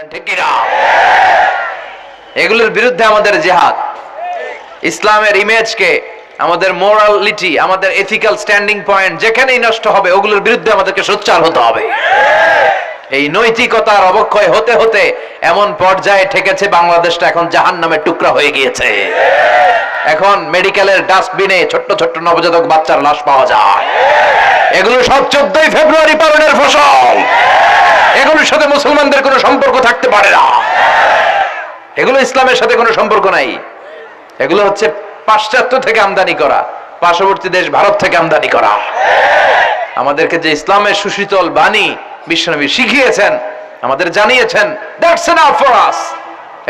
বলেন ঠিক কিনা? এগুলোর বিরুদ্ধে আমাদের জিহাদ। ইসলামের ইমেজকে, আমাদের মোরালিটি, আমাদের এথিক্যাল স্ট্যান্ডিং পয়েন্ট যেখানেই নষ্ট হবে ওগুলোর বিরুদ্ধে আমাদেরকে সোচ্চার হতে হবে। এই নৈতিকতার অবক্ষয় হতে হতে এমন পর্যায়ে ঠেকেছে বাংলাদেশটা এখন জাহান্নামের টুকরা হয়ে গিয়েছে। এখন মেডিকেলের ডাস্টবিনে ছোট্ট ছোট্ট নবজাতক বাচ্চার লাশ পাওয়া যায়। এগুলো সব 14ই ফেব্রুয়ারি পালনের ফসল। এগুলোর সাথে মুসলমানদের কোনো সম্পর্ক থাকতে পারে না। এগুলো ইসলামের সাথে কোনো সম্পর্ক নাই। এগুলো হচ্ছে পাশ্চাত্য থেকে আমদানি করা, পার্শ্ববর্তী দেশ ভারত থেকে আমদানি করা। আমাদেরকে যে ইসলামের সুশীতল বাণী বিশ্বনবী শিখিয়েছেন, আমাদের জানিয়েছেন, দ্যাটস এনাফ ফর আস,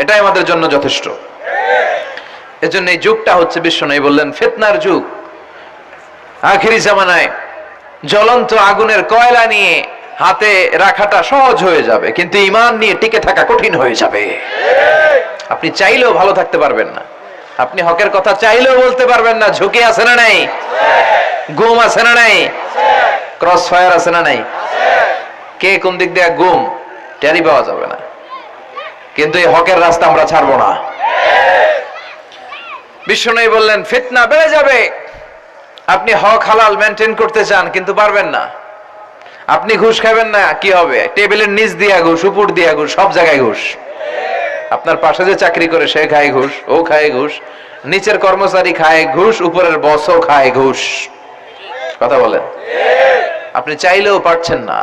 এটাই আমাদের জন্য যথেষ্ট। এজন্য এই যুগটা হচ্ছে বিশ্বনবী বললেন ফিতনার যুগ। আখিরি জামানায় জ্বলন্ত আগুনের কয়লা নিয়ে হাতে রাখাটা সহজ হয়ে যাবে, কিন্তু ঈমান নিয়ে টিকে থাকা কঠিন হয়ে যাবে। আপনি চাইলেও ভালো থাকতে পারবেন না, আপনি হকের কথা চাইলেও বলতে পারবেন না। ঝুঁকি আছে না নাই? গুম আছে না নাই? ক্রস ফায়ার আছে না নাই? কে কোন দিক দিয়ে গুম টেরি পাওয়া যাবে না, কিন্তু এই হকের রাস্তা আমরা ছাড়বো না। বিশ্বনবী বললেন ফিতনা বেড়ে যাবে। আপনি হক হালাল মেনটেন করতে চান কিন্তু পারবেন না। আপনি ঘুষ খাবেন না, কি হবে? টেবিলের নিচ দিয়া ঘুষ, উপর দিয়া ঘুষ, সব জায়গায় ঘুষ। আপনার পাশে যে চাকরি করে সে খায় ঘুষ, ও খায় ঘুষ, নিচের কর্মচারী খায় ঘুষ, উপরের বসও খায় ঘুষ। কথা বলেন, আপনি চাইলেও পারছেন না।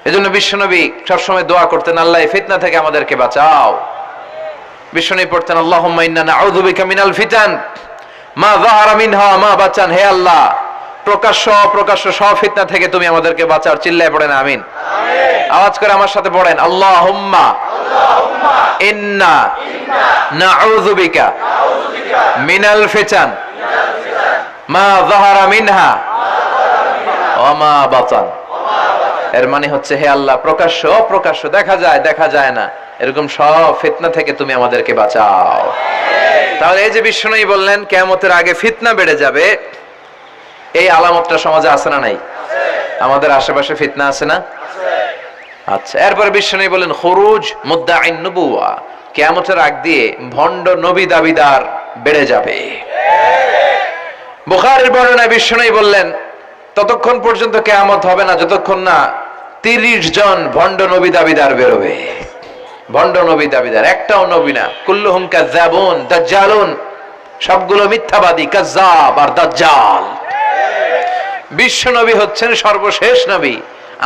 এজন্য বিশ্বনবী সবসময় দোয়া করতেন, আল্লাহ এই ফিতনা থেকে আমাদেরকে বাঁচাও। বিশ্বনবী পড়তেন আল্লাহুম্মা ইন্না নাউযু বিকা মিনাল ফিতান মা যাহারা মিনহা মা বাচান। হে আল্লাহ, প্রকাশ্য অপ্রকাশ্য সব ফিতনা থেকে তুমি আমাদেরকে বাঁচাও। চিল্লায় পড়েন আমিন। আওয়াজ করে আমার সাথে পড়েন আল্লাহুম্মা ইন্না নাউযু বিকা মিনাল ফিতান মা যাহারা মিনহা ওয়া মা বাচান। এর মানে হচ্ছে হে আল্লাহ, প্রকাশ্য অপ্রকাশ্য, দেখা যায় দেখা যায় না, এরকম সব ফিতনা থেকে তুমি আমাদেরকে বাঁচাও। তাহলে এই যে বিশ্বনবী বললেন কিয়ামতের আগে ফিতনা বেড়ে যাবে, এই আলামতটা সমাজে আছে না নাই? আমাদের আশেপাশে ফিতনা আছে না? আচ্ছা, এরপর বিশ্বনবী বলেন খুরুজ মুদ্দাঈন নবুওয়া, কিয়ামতের আগ দিয়ে ভণ্ড নবী দাবিদার বেড়ে যাবে। বুখারীর বর্ণনায় বিশ্বনবী বললেন ততক্ষণ পর্যন্ত কিয়ামত হবে না যতক্ষণ না 30 জন ভণ্ড নবী দাবিদার বেরোবে। ভণ্ড নবী দাবিদার, একটাও নবী না। কুল্লুহুম কাযাবুন দাজ্জালুন, সবগুলো মিথ্যাবাদী, কাযাব আর দাজ্জাল। বিশ্ব নবী হচ্ছেন সর্বশেষ নবী।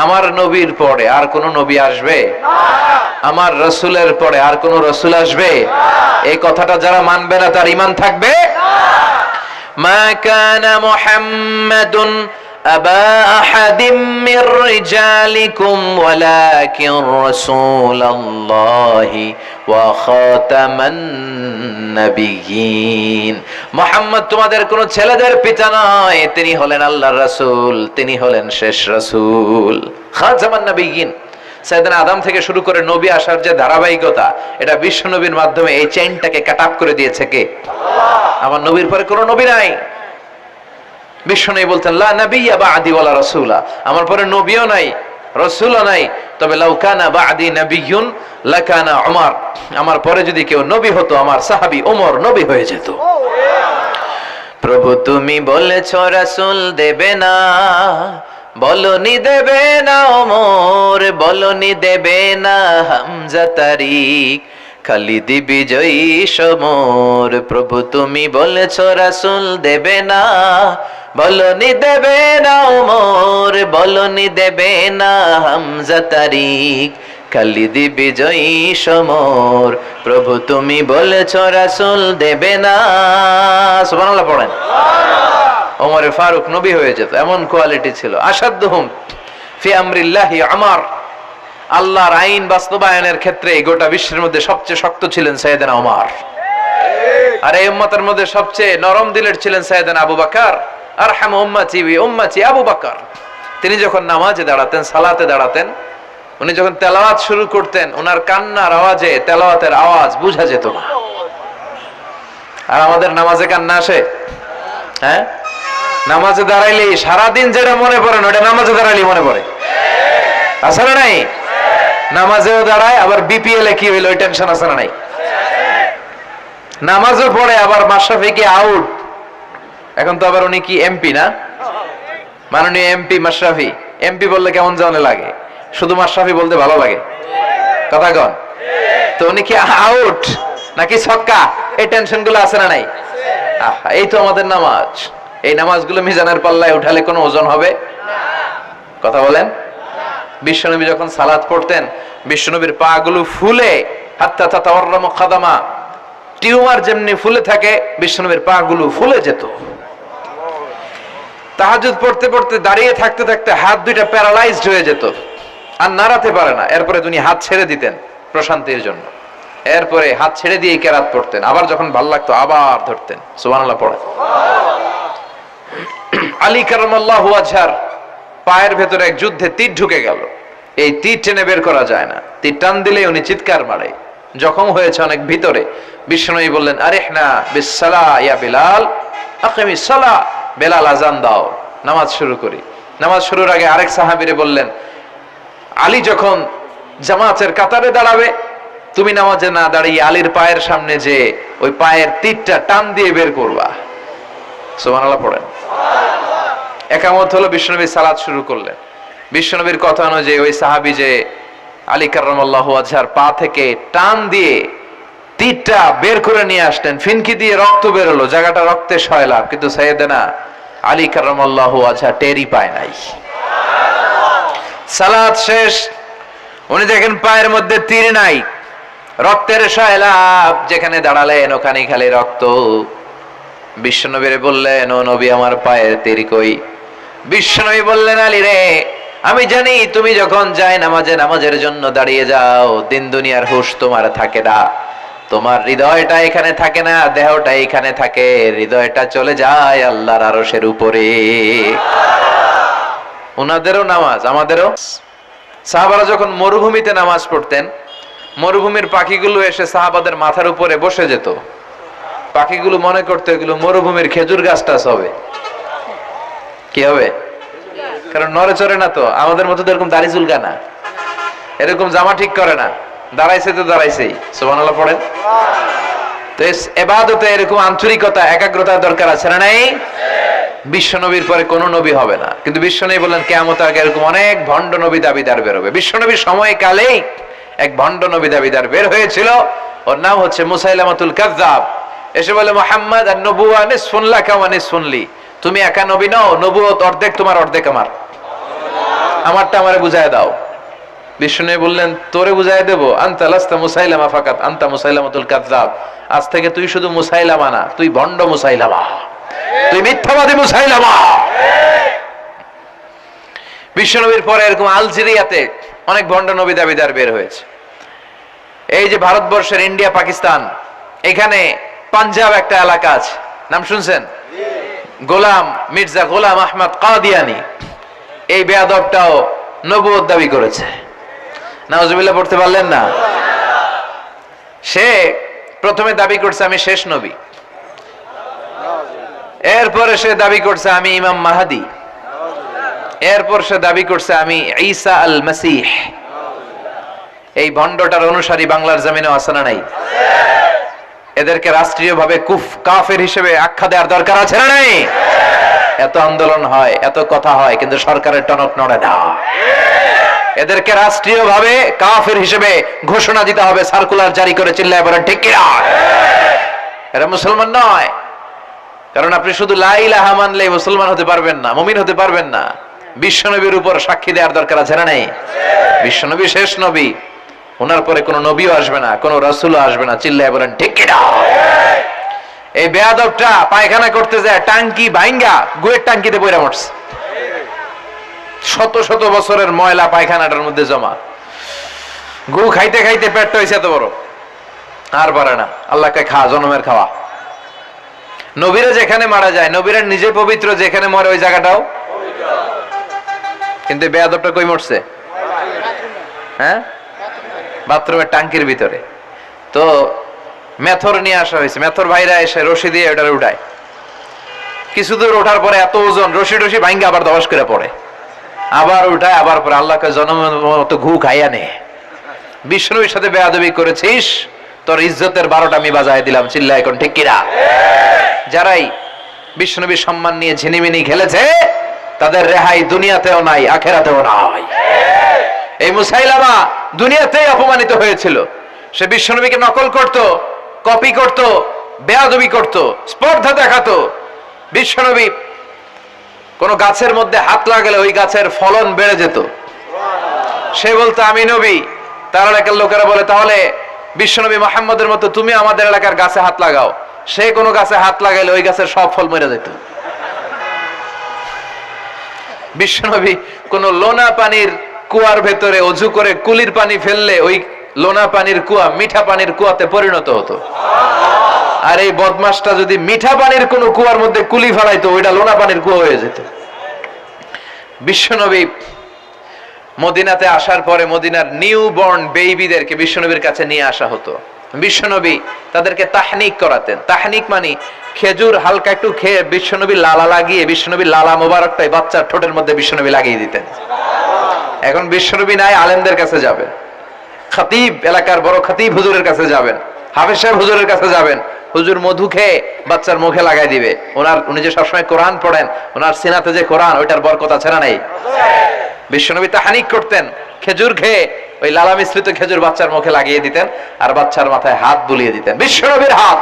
আমার নবীর পরে আর কোন নবী আসবে না, আমার রাসূলের পরে আর কোন রাসূল আসবে না। এই কথাটা যারা মানবে না তার ঈমান থাকবে না। মা কানা মুহাম্মাদুন আবা আহাদিম মির রিজালিকুম ওয়ালাকিন রাসূলুল্লাহি ওয়া খাতামান নাবিয়্যিন। মুহাম্মদ তোমাদের কোন ছেলেদের পিতা নয়, তিনি হলেন আল্লাহর রাসূল, তিনি হলেন শেষ রাসূল। খাতামান নাবিয়্যিন, সাইয়েদনা আদম থেকে শুরু করে নবী আসার যে ধারাবাহিকতা, এটা বিশ্ব নবীর মাধ্যমে এই চেইনটাকে কাট আপ করে দিয়েছে কে? আল্লাহ। আমার নবীর পরে কোনো নবী নাই। বিশ্বনবী বলতেন লা নাবিয়্যা বা'দি ওয়ালা রাসূলা, আমার পরে নবীও নাই রাসূলও নাই, তবে লাউ কানা বা'দি নাবিয়্যুন লাকানা উমর, আমার পরে যদি কেউ নবী হতো আমার সাহাবী ওমর নবী হয়ে যেত। প্রভু তুমি বলেছ রাসূল দেবে না, বলনি দেবে না ওমর, বলনি দেবে না হামজা তারিক, খালিদ বিজয়ী সমর। প্রভু তুমি বলেছ রাসূল দেবে না, বলনি দেবে না ওমর, বলনি দেবে না হামজা তারিক, খালিদ বিজয়ী সমর। প্রভু তুমি বলেছ রাসূল দেবে না। সুবহানাল্লাহ পড়েন। ওমর ফারুক নবী হয়ে যেত, এমন কোয়ালিটি ছিল। আসাদুহুম ফি আমরিল্লাহি উমর, আল্লাহর আইন বাস্তবায়নের ক্ষেত্রে গোটা বিশ্বের মধ্যে সবচেয়ে শক্ত ছিলেন সাইয়েদনা ওমর। আর এই উম্মতের মধ্যে সবচেয়ে নরম দিলের ছিলেন সাইয়েদনা আবু বকর। আরহামু উম্মতি বি উম্মতি আবু বকর। তিনি যখন নামাজে দাঁড়াতেন, সালাতে দাঁড়াতেন, উনি যখন তেলাওয়াত শুরু করতেন, ওনার কান্নার আওয়াজে তেলাওয়াতের আওয়াজ বোঝা যেত না। আর আমাদের নামাজে কান্না আসে? হ্যাঁ, নামাজে দাঁড়াইলে সারাদিন যেটা মনে পড়ে না ওটা নামাজে দাঁড়াইলে মনে পড়ে। আছে না নাই? নামাজেও দাঁড়ায়, আবার বিপিএল এ কি হইলো ওই টেনশন আছে না নাই? নামাজও পড়ে, আবার মাশরাফি কি আউট, এখন তো আবার উনি কি এমপি না, মাননীয় এমপি মাশরাফি। এমপি বললে কেমন জানে লাগে, শুধু মাশরাফি বলতে ভালো লাগে, কথা কন। তো উনি কি আউট নাকি ছক্কা, এই টেনশন গুলো আছে না নাই? এই তো আমাদের নামাজ। এই নামাজগুলো মিজানের পাল্লায় উঠালে কোনো ওজন হবে? কথা বলেন। বিশ্বনবী যখন সালাত পড়তেন, বিশ্বনবীর পা গুলো ফুলে, হাত্তা তাতাওয়াররামু খাদামা, টিউমার যেমনি ফুলে থাকে, বিশ্বনবীর পা গুলো ফুলে যেত। তাহাজ্জুদ পড়তে পড়তে দাঁড়িয়ে থাকতে থাকতে হাত দুইটা প্যারালাইজড হয়ে যেত, আর নাড়াতে পারে না। এরপরে তিনি হাত ছেড়ে দিতেন প্রশান্তির জন্য, এরপরে হাত ছেড়ে দিয়ে কেরাত পড়তেন, আবার যখন ভাল লাগতো আবার ধরতেন। সুবহানাল্লাহ পড়ে। আলী কারামাল্লাহু ওয়াজহার পায়ের ভেতরে এক যুদ্ধে তীর ঢুকে গেল। এই তীর টেনে বের করা যায় না, তীর টান দিলে উনি চিৎকার মারে, জখম হয়েছে অনেক ভিতরে। বিশ্বনবী বললেন, আরিহনা বিসসালাহ ইয়া বিলাল, আকিমিস সালাহ, বেলাল আজান দাও, নামাজ শুরু করি। নামাজ শুরুর আগে আরেক সাহাবীরে বললেন, আলী যখন জামাতের কাতারে দাঁড়াবে, তুমি নামাজে না দাঁড়িয়ে আলীর পায়ের সামনে যে ওই পায়ের তীরটা টান দিয়ে বের করবা। সুবহানাল্লাহ পড়েন। একামত হলো, বিশ্বনবী সালাত শুরু করলেন। বিশ্বনবীর কথা অনুযায়ী ওই সাহাবী যে আলী কারামাল্লাহু ওয়াজহার পা থেকে টান দিয়ে তীরটা বের করে নিয়ে আসলেন, ফিনকি দিয়ে রক্ত বের হলো, জায়গাটা রক্তে সয়লাভ, কিন্তু সাইয়েদনা আলী কারামাল্লাহু ওয়াজহা টেরই পায় নাই। সালাত শেষ, উনি দেখেন পায়ের মধ্যে তীর নাই, রক্তের সয়লাভ, যেখানে দাঁড়ালেন ওখানে খালি রক্ত। বিশ্বনবীরে বললেন, ও নবী আমার পায়ের তীর কই? বিশ্বনবী বললেন, আলী রে, আমি জানি তুমি যখন যায় নামাজের জন্য দাঁড়িয়ে যাও, দিন দুনিয়ার হুঁশ তোমার থাকে না, তোমার হৃদয়টা এখানে থাকে না, দেহটা এখানে থাকে, হৃদয়টা চলে যায় আল্লাহর আরশের উপরে। উনাদেরও নামাজ, আমাদেরও। সাহাবারা যখন মরুভূমিতে নামাজ পড়তেন, মরুভূমির পাখিগুলো এসে সাহাবাদের মাথার উপরে বসে যেত। পাখিগুলো মনে করতো এগুলো মরুভূমির খেজুর গাছটা হবে, কি হবে, কারণ নড়ে চড়ে না তো, আমাদের মতো এরকম দাড়ি চুলকা না, এরকম জামা ঠিক করে না, দাঁড়াইছে তো দাঁড়াইছেই। সুবহানাল্লাহ পড়েন। তো ইবাদতে এরকম আন্তরিকতা, একাগ্রতার দরকার আছে না নাই? বিশ্বনবীর পরে কোন নবী হবে না, কিন্তু বিশ্বনবী বললেন কিয়ামতের আগে এরকম অনেক ভণ্ড নবী দাবিদার বের হবে। বিশ্বনবীর সময়কালেই এক ভণ্ড নবী দাবিদার বের হয়েছিল, ওর নাম হচ্ছে মুসাইলামাতুল কাযযাব। এসে বলে, মুহাম্মদ আন-নবুওয়া নিসফুন লাকা ওয়া নিসফুন লি, তুমি একা নবী নও, নবুয়ত অর্ধেক তোমার অর্ধেক আমার, আমারটা আমারে বুঝায় দাও। বিষ্ণু বললেন, তোরে বুঝাই দেবো, আনতা লাস্তা মুসাইলামা ফাকাত, আনতা মুসাইলামাতুল কাযযাব, আজ থেকে তুই শুধু মুসাইলামা না, তুই ভণ্ড মুসাইলামা, তুই মিথ্যাবাদী মুসাইলামা। বিশ্বনবীর পরে এরকম আলজেরিয়াতে অনেক ভণ্ড নবী দাবিদার বের হয়েছে। এই যে ভারতবর্ষের ইন্ডিয়া পাকিস্তান, এখানে পাঞ্জাব একটা এলাকা আছে, নাম শুনছেন? গোলাম মির্জা গোলাম আহমদ কাদিয়ানি, এই বেয়াদবটাও নবুয়ত দাবি করেছে। নাউজুবিল্লাহ পড়তে পারলেন না? সে প্রথমে দাবি করছে আমি শেষ নবী, এরপরে সে দাবি করছে আমি ইমাম মাহাদি, এরপর সে দাবি করছে আমি ঈসা আল মাসিহ। এই ভণ্ডটার অনুসারী বাংলার জমিনে আছে না নাই? এদেরকে রাষ্ট্রীয়ভাবে কাফের হিসেবে আখ্যা দেওয়ার দরকার আছে না নাই? এত আন্দোলন হয়, এত কথা হয়, কিন্তু সরকারের টনক নড়ে না। এদেরকে রাষ্ট্রীয়ভাবে কাফের হিসেবে ঘোষণা দিতে হবে, সার্কুলার জারি করে চিল্লায় বলেন ঠিক কিনা? এরা মুসলমান নয়, কারণ আপনি শুধু লা ইলাহা মানলেই মুসলমান হতে পারবেন না, মুমিন হতে পারবেন না। বিশ্বনবীর উপর সাক্ষী দেওয়ার দরকার আছে না নাই? বিশ্বনবী শেষ নবী, ওনার পরে কোন নবীও আসবে না, কোন রাসূলও আসবে না, চিল্লায় বলেন ঠিক কিনা? এই বেয়াদবটা পায়খানা করতে যায় টাঙ্কি ভাঙ্গা গুয়ের টাঙ্কিতে পয়রা মরছে, শত শত বছরের ময়লা পায়খানাটার মধ্যে জমা, গু খাইতে খাইতে পেটটা হয়েছে এত বড়, আর পারে না। আল্লাহকে খা, জনমের খাওয়া। নবীরা যেখানে মারা যায়, নবীরা নিজে পবিত্র, যেখানে মরে ওই জায়গাটাও, কিন্তু বেয়াদবটা কই মরছে? হ্যাঁ, বাথরুমের টাঙ্কির ভিতরে। তো মেথর নিয়ে আসা হয়েছে, মেথর ভাইরা এসে রশি দিয়ে ওটারে উঠায়, কিছু দূর ওঠার পরে এত ওজন, রশি রশি ভাঙ্গে আবার দবাস করে পড়ে, আবার উঠায়, আবার পরে আল্লাহকে জনমের মতো ঘু খাইয়া নে। বিষ্ণুর সাথে বেয়াদবি করেছিস, তোর ইজ্জতের 12টা আমি বাজায় দিলাম। চিল্লা এখন ঠিক কিনা? যারাই বিষ্ণুনবীর সম্মান নিয়ে ঝিনিমিনি খেলেছে তাদের রেহাই দুনিয়াতেও নাই, আখেরাতেও নাই। এই মুসাইলামা দুনিয়াতেই অপমানিত হয়েছিল। সে বিষ্ণুনবীকে নকল করত, কপি করত, বেয়াদবি করত, স্পর্ধা দেখাতো। বিষ্ণুনবী কোন গাছের মধ্যে হাত লাগালে ওই গাছের ফলন বেড়ে যেত। সে বলতো আমি নবী। তার এলাকার লোকেরা বলে তাহলে বিশ্বনবী মুহাম্মদের মতো তুমি আমাদের এলাকার গাছে হাত লাগাও। সে কোন গাছে হাত লাগাইলে ওই গাছের সব ফল মরে যেত। বিশ্বনবী কোন লোনা পানির কুয়ার ভেতরে অজু করে কুলির পানি ফেললে ওই লোনা পানির কুয়া মিঠা পানির কুয়াতে পরিণত হতো। আর এই বদমাসটা যদি মিঠা পানির কোন কুয়ার মধ্যে কুলি ফেলাইতো ওইটা লোনা পানির কুয়া হয়ে যেত। বিশ্বনবী মদিনাতে আসার পরে মদিনার নিউ বর্ন বেবিদেরকে বিশ্বনবীর কাছে নিয়ে আসা হতো। বিশ্বনবী তাদেরকে তাহনিক করাতেন। তাহনিক মানে খেজুর হালকা একটু খেয়ে বিশ্বনবী লালা লাগিয়ে বিশ্বনবী লালা মোবারকটাই বাচ্চার ঠোঁটের মধ্যে বিশ্বনবী লাগিয়ে দিতেন। এখন বিশ্বনবী নাই, আলেমদের কাছে যাবেন, খতিব এলাকার বড় খতিব হুজুরের কাছে যাবেন, হাফেজ সাহেব হুজুরের কাছে যাবেন, হুজুর মধু খেয়ে বাচ্চার মুখে লাগাই দিবে। উনি যে সবসময় কোরআন পড়েন, ওনার সিনাতে যে কোরআন ওইটার বরকত আছে না নাই? বিশ্বনবী তাহনিক করতেন, খেজুর খেয়ে ওই লালা মিশ্রিত খেজুর বাচ্চার মুখে লাগিয়ে দিতেন আর বাচ্চার মাথায় হাত বুলিয়ে দিতেন। বিশ্বনবীর হাত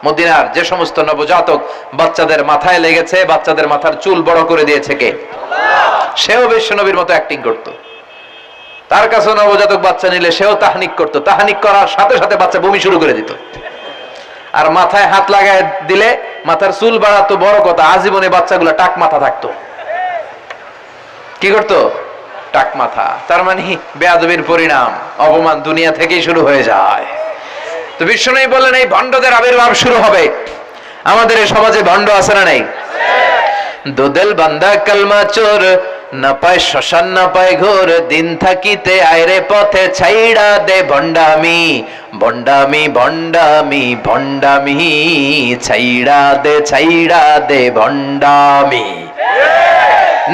মদিনার যে সমস্ত নবজাতক বাচ্চাদের মাথায় লেগেছে, বাচ্চাদের মাথার চুল বড় করে দিয়েছে কে? সেও বিশ্বনবীর মতো অ্যাক্টিং করত। তার কাছে নবজাতক বাচ্চা নিলে সেও তাহনিক করত। তাহনিক করার সাথে সাথে বাচ্চা বমি শুরু করে দিত। আর মাথায় হাত লাগায় দিলে মাথার চুল বাড়াতো, বড় কথা আজীবনে বাচ্চাগুলো টাক মাথা থাকতো। কি করতো? টাক মাথা। তার মানে বেয়াদবির পরিণাম, অপমান দুনিয়া থেকেই শুরু হয়ে যায়। তো বিশ্বনবী বললেন এই ভণ্ডদের আবির্ভাব শুরু হবে। আমাদের এই সমাজে ভণ্ড আছে না নাই? দোদেল বান্দা কালমা চোর, না পায় শ্মশান না পায় ঘোর, দিন থাকিতে আয়রে পথে ছাইড়া দে ভণ্ডামি, ভণ্ডামি ভণ্ডামি ভণ্ডামি, ছাইড়া দে ভণ্ডামি।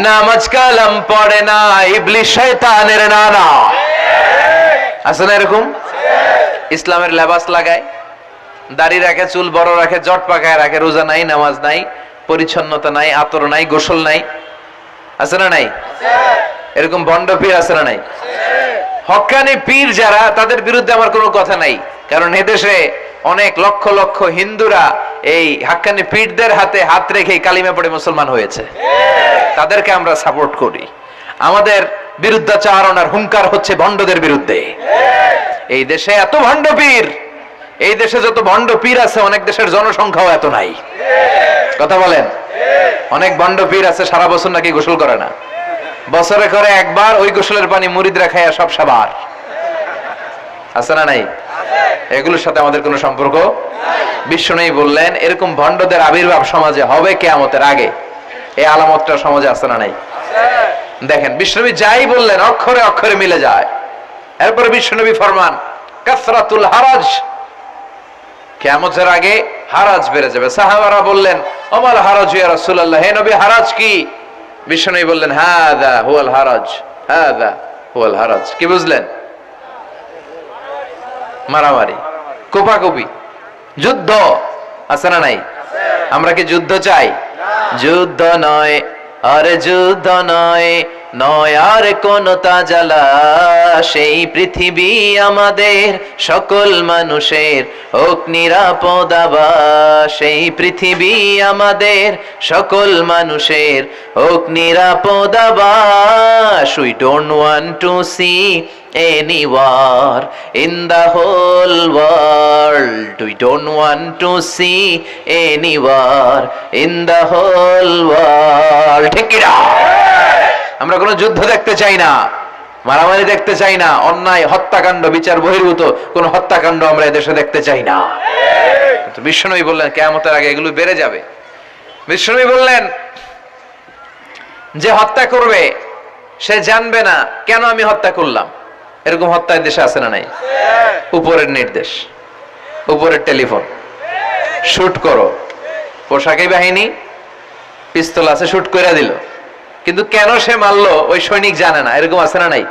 নামাজ কালাম পড়ে না, ইবলিশ শয়তানের নানা। আছে না এরকম? ইসলামের লেবাস লাগায়, দাড়ি রাখে, চুল বড় রাখে, জট পাকায় রাখে, রোজা নাই, নামাজ নাই, পরিচ্ছন্নতা নাই, আতর নাই, গোসল নাই। আছে না নাই? এরকম ভণ্ড পীর আছে না নাই? হক্কানি পীর যারা, তাদের বিরুদ্ধে আমার কোনো কথা নাই। কারণ এদেশে অনেক লক্ষ লক্ষ হিন্দুরা এই হাক্কানি পীরদের হাতে হাত রেখে কালিমা পড়ে মুসলমান হয়েছে। তাদেরকে আমরা সাপোর্ট করি। আমাদের বিরুদ্ধাচারণ আর হুঙ্কার হচ্ছে ভণ্ডদের বিরুদ্ধে। এই দেশে এত ভণ্ড পীর, এই দেশে যত ভণ্ড পীর আছে অনেক দেশের জনসংখ্যাও এত নাই। কথা বলেন? অনেক ভণ্ড পীর আছে সারা বছর নাকি গোসল করে না, বছরে করে একবার, ওই গোসলের পানি মুরিদরা খায় সব সাবার। আছে না নাই? এগুলোর সাথে আমাদের কোনো সম্পর্ক বিশ্বনবী বললেন এরকম ভণ্ডদের আবির্ভাব সমাজে হবে কিয়ামতের আগে। এই আলামতটা সমাজে আছে না নাই? দেখেন বিশ্বনবী যাই বললেন অক্ষরে অক্ষরে মিলে যায়। এরপরে বিশ্বনবী ফরমান কাসরাতুল হারাজ, কিয়ামতের আগে হারাজ বেড়ে যাবে। সাহাবারা বললেন ওমাল হারাজ ইয়া রাসূলুল্লাহ, হে নবী হারাজ কি? বিশ্বনবী বললেন হাদা হুয়াল হারাজ, হাদা হুয়াল হারাজ। কি বুঝলেন? মারামারি, কোপাকুপি, যুদ্ধ। আছে না নাই? আমরা কি যুদ্ধ চাই? যুদ্ধ নয় আরে যুদ্ধ নয়, নয় আর কোন তাজালা, সেই পৃথিবী আমাদের সকল মানুষের হোক নিরাপদ আবাস, সেই পৃথিবী আমাদের সকল মানুষের হোক নিরাপদ আবাস। We don't want to see any war in the whole world. We don't want to see any war in the whole world. ঠিক কি না? আমরা কোনো যুদ্ধ দেখতে চাই না, মারামারি দেখতে চাই না, অন্যায় হত্যাকাণ্ড বিচার বহির্ভূত কোন হত্যাকাণ্ড আমরা এদেশে দেখতে চাই না। কিন্তু বিশ্বনবী বললেন কিয়ামতের আগে এগুলো বেড়ে যাবে। বিশ্বনবী বললেন যে হত্যা করবে সে জানবে না কেন আমি হত্যা করলাম। এরকম হত্যা দেশে আছে না নাই? উপরের নির্দেশ, উপরের টেলিফোন, শুট করো, পোশাকি বাহিনী পিস্তল আছে, শুট করে দিল, কিন্তু কেন সে মারলো ওই সৈনিক জানে না। এরকম আছে না নাই?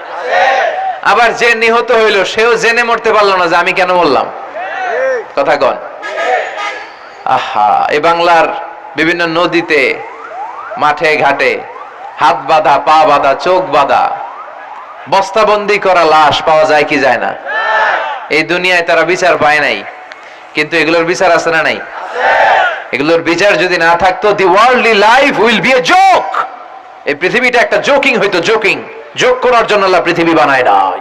আবার যে নিহত হইল সেও জেনে মরতে পারলো না যে আমি কেন বললাম। কথা কন। আহা, এই বাংলার বিভিন্ন নদীতে, মাঠে ঘাটে হাত বাঁধা, পা বাঁধা, চোখ বাঁধা, বস্তাবন্দি করা লাশ পাওয়া যায় কি যায় না? এই দুনিয়ায় তারা বিচার পায় নাই, কিন্তু এগুলোর বিচার আছে না নাই? এগুলোর বিচার যদি না থাকতো, the worldly life will be a joke. এই পৃথিবীটা একটা জোকিং হইতো, জোকিং। জোক করার জন্য আল্লাহ পৃথিবী বানায় নাই।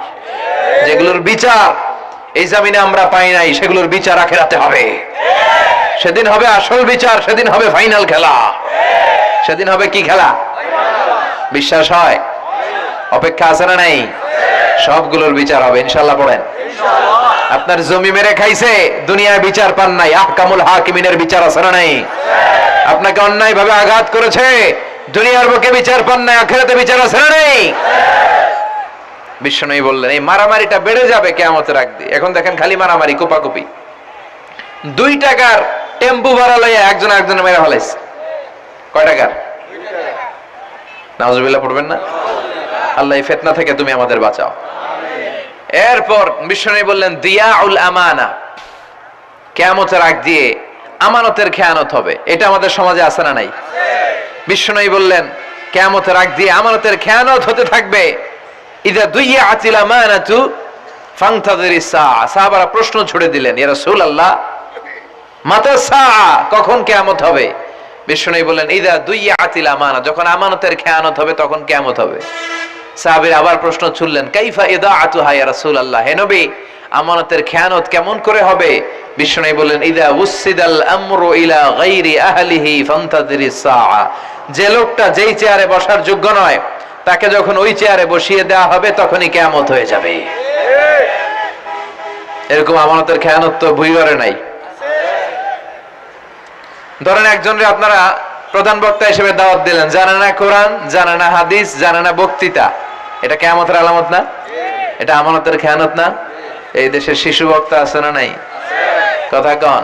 যেগুলোর বিচার এই জমিনে আমরা পাই নাই, সেগুলোর বিচার আখিরাতে হবে। সেদিন হবে আসল বিচার, সেদিন হবে ফাইনাল খেলা। সেদিন হবে কি খেলা? বিশ্বাস হয়? অপেক্ষা আছে না নাই? সবগুলোর বিচার হবে ইনশাআল্লাহ। পড়েন। আপনার জমি মেরে খাইছে, দুনিয়ায় বিচার পান নাই, আহকামুল হাকিমিনের বিচার আছে না নাই? আপনাকে অন্যায় ভাবে আঘাত করেছে, দুনিয়ার বুকে বিচার পান নাই, আখিরাতে বিচার আছে না নাই? বিশ্বনবী বললেন এই মারামারিটা বেড়ে যাবে কিয়ামতের আগ দিয়ে। এখন দেখেন খালি মারামারি, কোপাকুপি। 2 টাকার টেম্পু ভাড়া লইয়া একজন একজনের মেরে ফেলাইছে। কয় টাকার? নাউজুবিল্লাহ পড়বেন না? আল্লাহ এই ফিতনা থেকে তুমি আমাদের বাঁচাও। এরপর বিশ্বনবী বললেন দিয়াউল আমানা, কিয়ামতের আগ দিয়ে আমানতের খেয়ানত হবে। এটা আমাদের সমাজে আছে না নাই? বিশ্বনবী বললেন কিয়ামতের আগ দিয়ে আমানতের খেয়ানত হতে থাকবে। ইযা দুইয়াতিল আমানাতু ফান্তাযিরিস সাআ। সাহাবারা প্রশ্ন ছুড়ে দিলেন, ইয়া রাসূলুল্লাহ মাতা সাআ, কখন কিয়ামত হবে? বিশ্বনবী বললেন ইযা দুইয়াতিল আমানা, যখন আমানতের খেয়ানত হবে তখন কিয়ামত হবে। সাহাবীরা আবার প্রশ্ন ছুড়লেন, কাইফা ইদাআতুহা ইয়া রাসূলুল্লাহ, হে নবী আমানতের খেয়ানত কেমন করে হবে? বিশ্বনবী বললেন ইযা উসিদাল আমরু ইলা গায়রি আহলিহি ফান্তাযিরিস সাআ, যে লোকটা যেই চেয়ারে বসার যোগ্য নয় তাকে যখন ওই চেয়ারে বসিয়ে দেওয়া হবে তখনই কিয়ামত হয়ে যাবে। এরকম আমানতের খেয়ানত তো ভুইগরে নাই। ধরেন একজনরে আপনারা প্রধান বক্তা হিসেবে দাওয়াত দিলেন, জানে না কোরআন, জানে না হাদিস, জানে না বক্তৃতা, এটা কিয়ামতের আলামত না? এটা আমানতের খেয়ানত না? এই দেশের শিশু বক্তা আছে না নাই? কথা কন।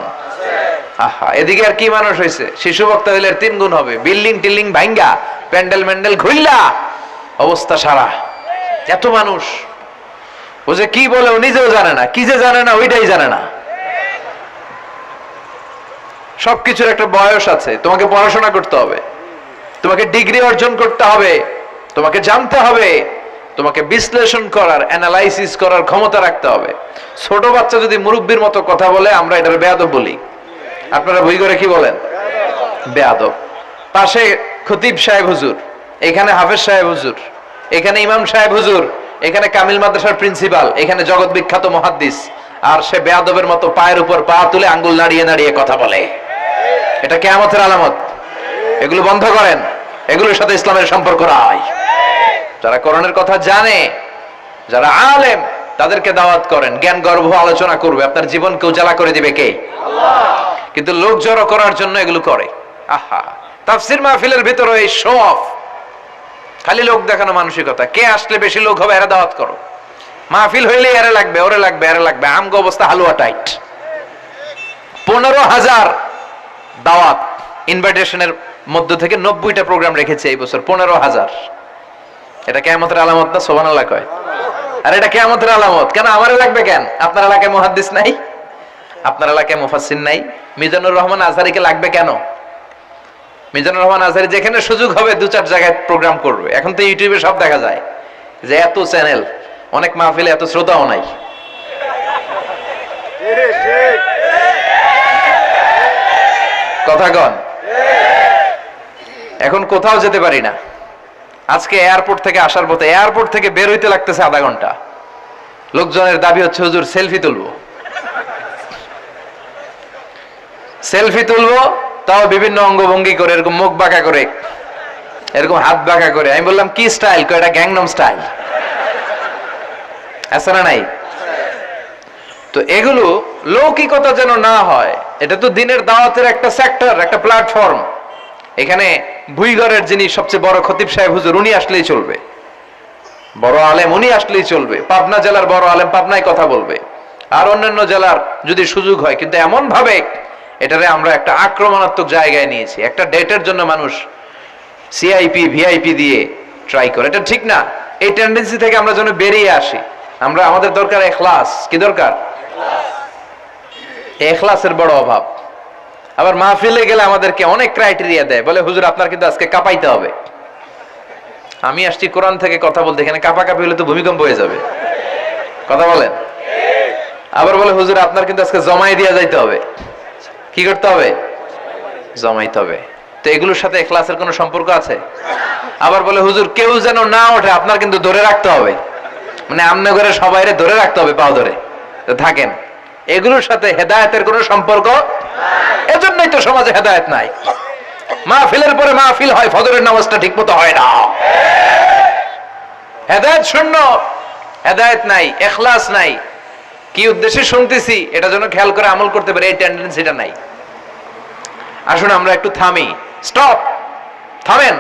আহা, এদিকে আর কি মানুষ হয়েছে? শিশু বক্তা হইলে 3 গুণ হবে। বিল্ডিং টিল্ডিং ভাঙ্গা, প্যান্ডেল ম্যান্ডেল ঘুইলা অবস্থা সারা। এত মানুষ, ও যে কি বলে ও নিজেও জানে না, কি যে জানে না ওইটাই জানে না। সবকিছুর একটা বয়স আছে। তোমাকে পড়াশোনা করতে হবে, তোমাকে ডিগ্রি অর্জন করতে হবে, তোমাকে জানতে হবে, তোমাকে বিশ্লেষণ করার, অ্যানালাইসিস করার ক্ষমতা রাখতে হবে। ছোট বাচ্চা যদি মুরব্বির মতো কথা বলে আমরা এটার বেয়াদব বলি। আপনারা বই করে কি বলেন? বেয়াদব। পাশে খতিব সাহেব হুজুর, এখানে হাফেজ সাহেব হুজুর, এখানে ইমাম সাহেব হুজুর, এখানে কামিল মাদ্রাসার প্রিন্সিপাল, এখানে জগৎ বিখ্যাত মুহাদ্দিস, আর সে বেয়াদবের মতো পায়ের উপর পা তুলে আঙ্গুল নাড়িয়ে নাড়িয়ে কথা বলে। এটা কিয়ামতের আলামত। এগুলো বন্ধ করেন, এগুলোর সাথে ইসলামের সম্পর্ক নাই। যারা কোরআনের কথা জানে, যারা আলেম, তাদেরকে দাওয়াত করেন, জ্ঞান গর্ভ আলোচনা করবে, আপনার জীবনকে উজালা করে দিবে কে? আল্লাহ। কিন্তু লোক জড়ো করার জন্য এগুলো করে। আহা, তাফসীর মাহফিলের ভিতরে এই শো অফ, খালি লোক দেখানো মানসিকতা। কে আসলে বেশি লোক হবে এরা দাওয়াত করো। মাহফিল হইলে এরে লাগবে, ওরে লাগবে, এরে লাগবে। আমগো অবস্থা হালুয়া টাইট। 15,000 দাওয়াত ইনভাইটেশনের মধ্য থেকে 90টা প্রোগ্রাম রেখেছে এই বছর। 15,000। এটা কিয়ামতের আলামত না? সুবহানাল্লাহ কয়। আর এটা কিয়ামতের আলামত কেন? আমারে লাগবে কেন? আপনার এলাকায় মুহাদ্দিস নাই? আপনার এলাকায় মুফাসসির নাই? মিজানুর রহমান আজহারীকে লাগবে কেন? মিজানুর রহমান আজহারী যেখানে সুযোগ হবে 2-4 জায়গায় প্রোগ্রাম করবে। এখন তো ইউটিউবে সব দেখা যায় যে এত চ্যানেল, অনেক মাহফিলে এত শ্রোতাও নাই। কথা কন। এখন কোথাও যেতে পারি না। আজকে এয়ারপোর্ট থেকে আসার পথে, এয়ারপোর্ট থেকে বের হইতে লাগতেছে আধা ঘন্টা। লোকজনের দাবি হচ্ছে হুজুর সেলফি তুলবো, সেলফি তুলবো, তাও বিভিন্ন অঙ্গভঙ্গি করে, এরকম মুখ বাঁকা করে, এরকম হাত বাঁকা করে। আমি বললাম কি স্টাইল? এটা গ্যাংনম স্টাইল। আছে না নাই? তো এগুলো লৌকিকতা যেন না হয়। এটা তো দিনের দাওয়াতের একটা সেক্টর, একটা প্ল্যাটফর্ম। এখানে ভুইগড়ের যিনি সবচেয়ে বড় খতিব সাহেব হুজুর, উনি আসলেই চলবে। বড় আলেম উনি আসলেই চলবে। পাবনা জেলার বড় আলেম পাবনায় কথা বলবে, আর অন্যান্য জেলার যদি সুযোগ হয়। কিন্তু এমন ভাবে এটারে আমরা একটা আক্রমণাত্মক জায়গায় নিয়েছি। একটা ডেটের জন্য মানুষ সিআইপি ভিআইপি দিয়ে ট্রাই করে, এটা ঠিক না। এই টেন্ডেন্সি থেকে আমরা যেন বেরিয়ে আসি। আমাদের দরকার ইখলাস। কি দরকার? ইখলাসের বড় অভাব। আবার মাহফিলে গেলে আমাদেরকে অনেক ক্রাইটেরিয়া দেয়, বলে হুজুর আপনার কিন্তু আজকে কাঁপাইতে হবে। আমি আসছি কোরআন থেকে কথা বলতে, এখানে কাঁপাকাঁপি হলে তো ভূমিকম্প হয়ে যাবে। কথা বলেন। আবার বলে হুজুর আপনার কিন্তু আজকে জমাই দিয়া যাইতে হবে। কি করতে হবে? জমাইতে হবে। তো এগুলোর সাথে ইখলাসের কোনো সম্পর্ক আছে? আবার বলে হুজুর কেউ যেন না ওঠে, আপনার কিন্তু ধরে রাখতে হবে, মানে আমনে করে সবাইরে ধরে রাখতে হবে, পাও ধরে থাকেন। এগুলোর সাথে হেদায়েতের কোনো সম্পর্ক? এজন্যই তো সমাজে হেদায়েত নাই। মাহফিলের পরে মাহফিল হয়, ফজরের নামাজটা ঠিকমতো হয় না। হেদায়েত শূন্য, হেদায়েত নাই, ইখলাস নাই। কি উদ্দেশ্যে শুনতেছি এটা যেন খেয়াল করে আমল করতে পারে, এই টেন্ডেন্সিটা নাই। আসুন আমরা একটু থামি। স্টপ, থামেন,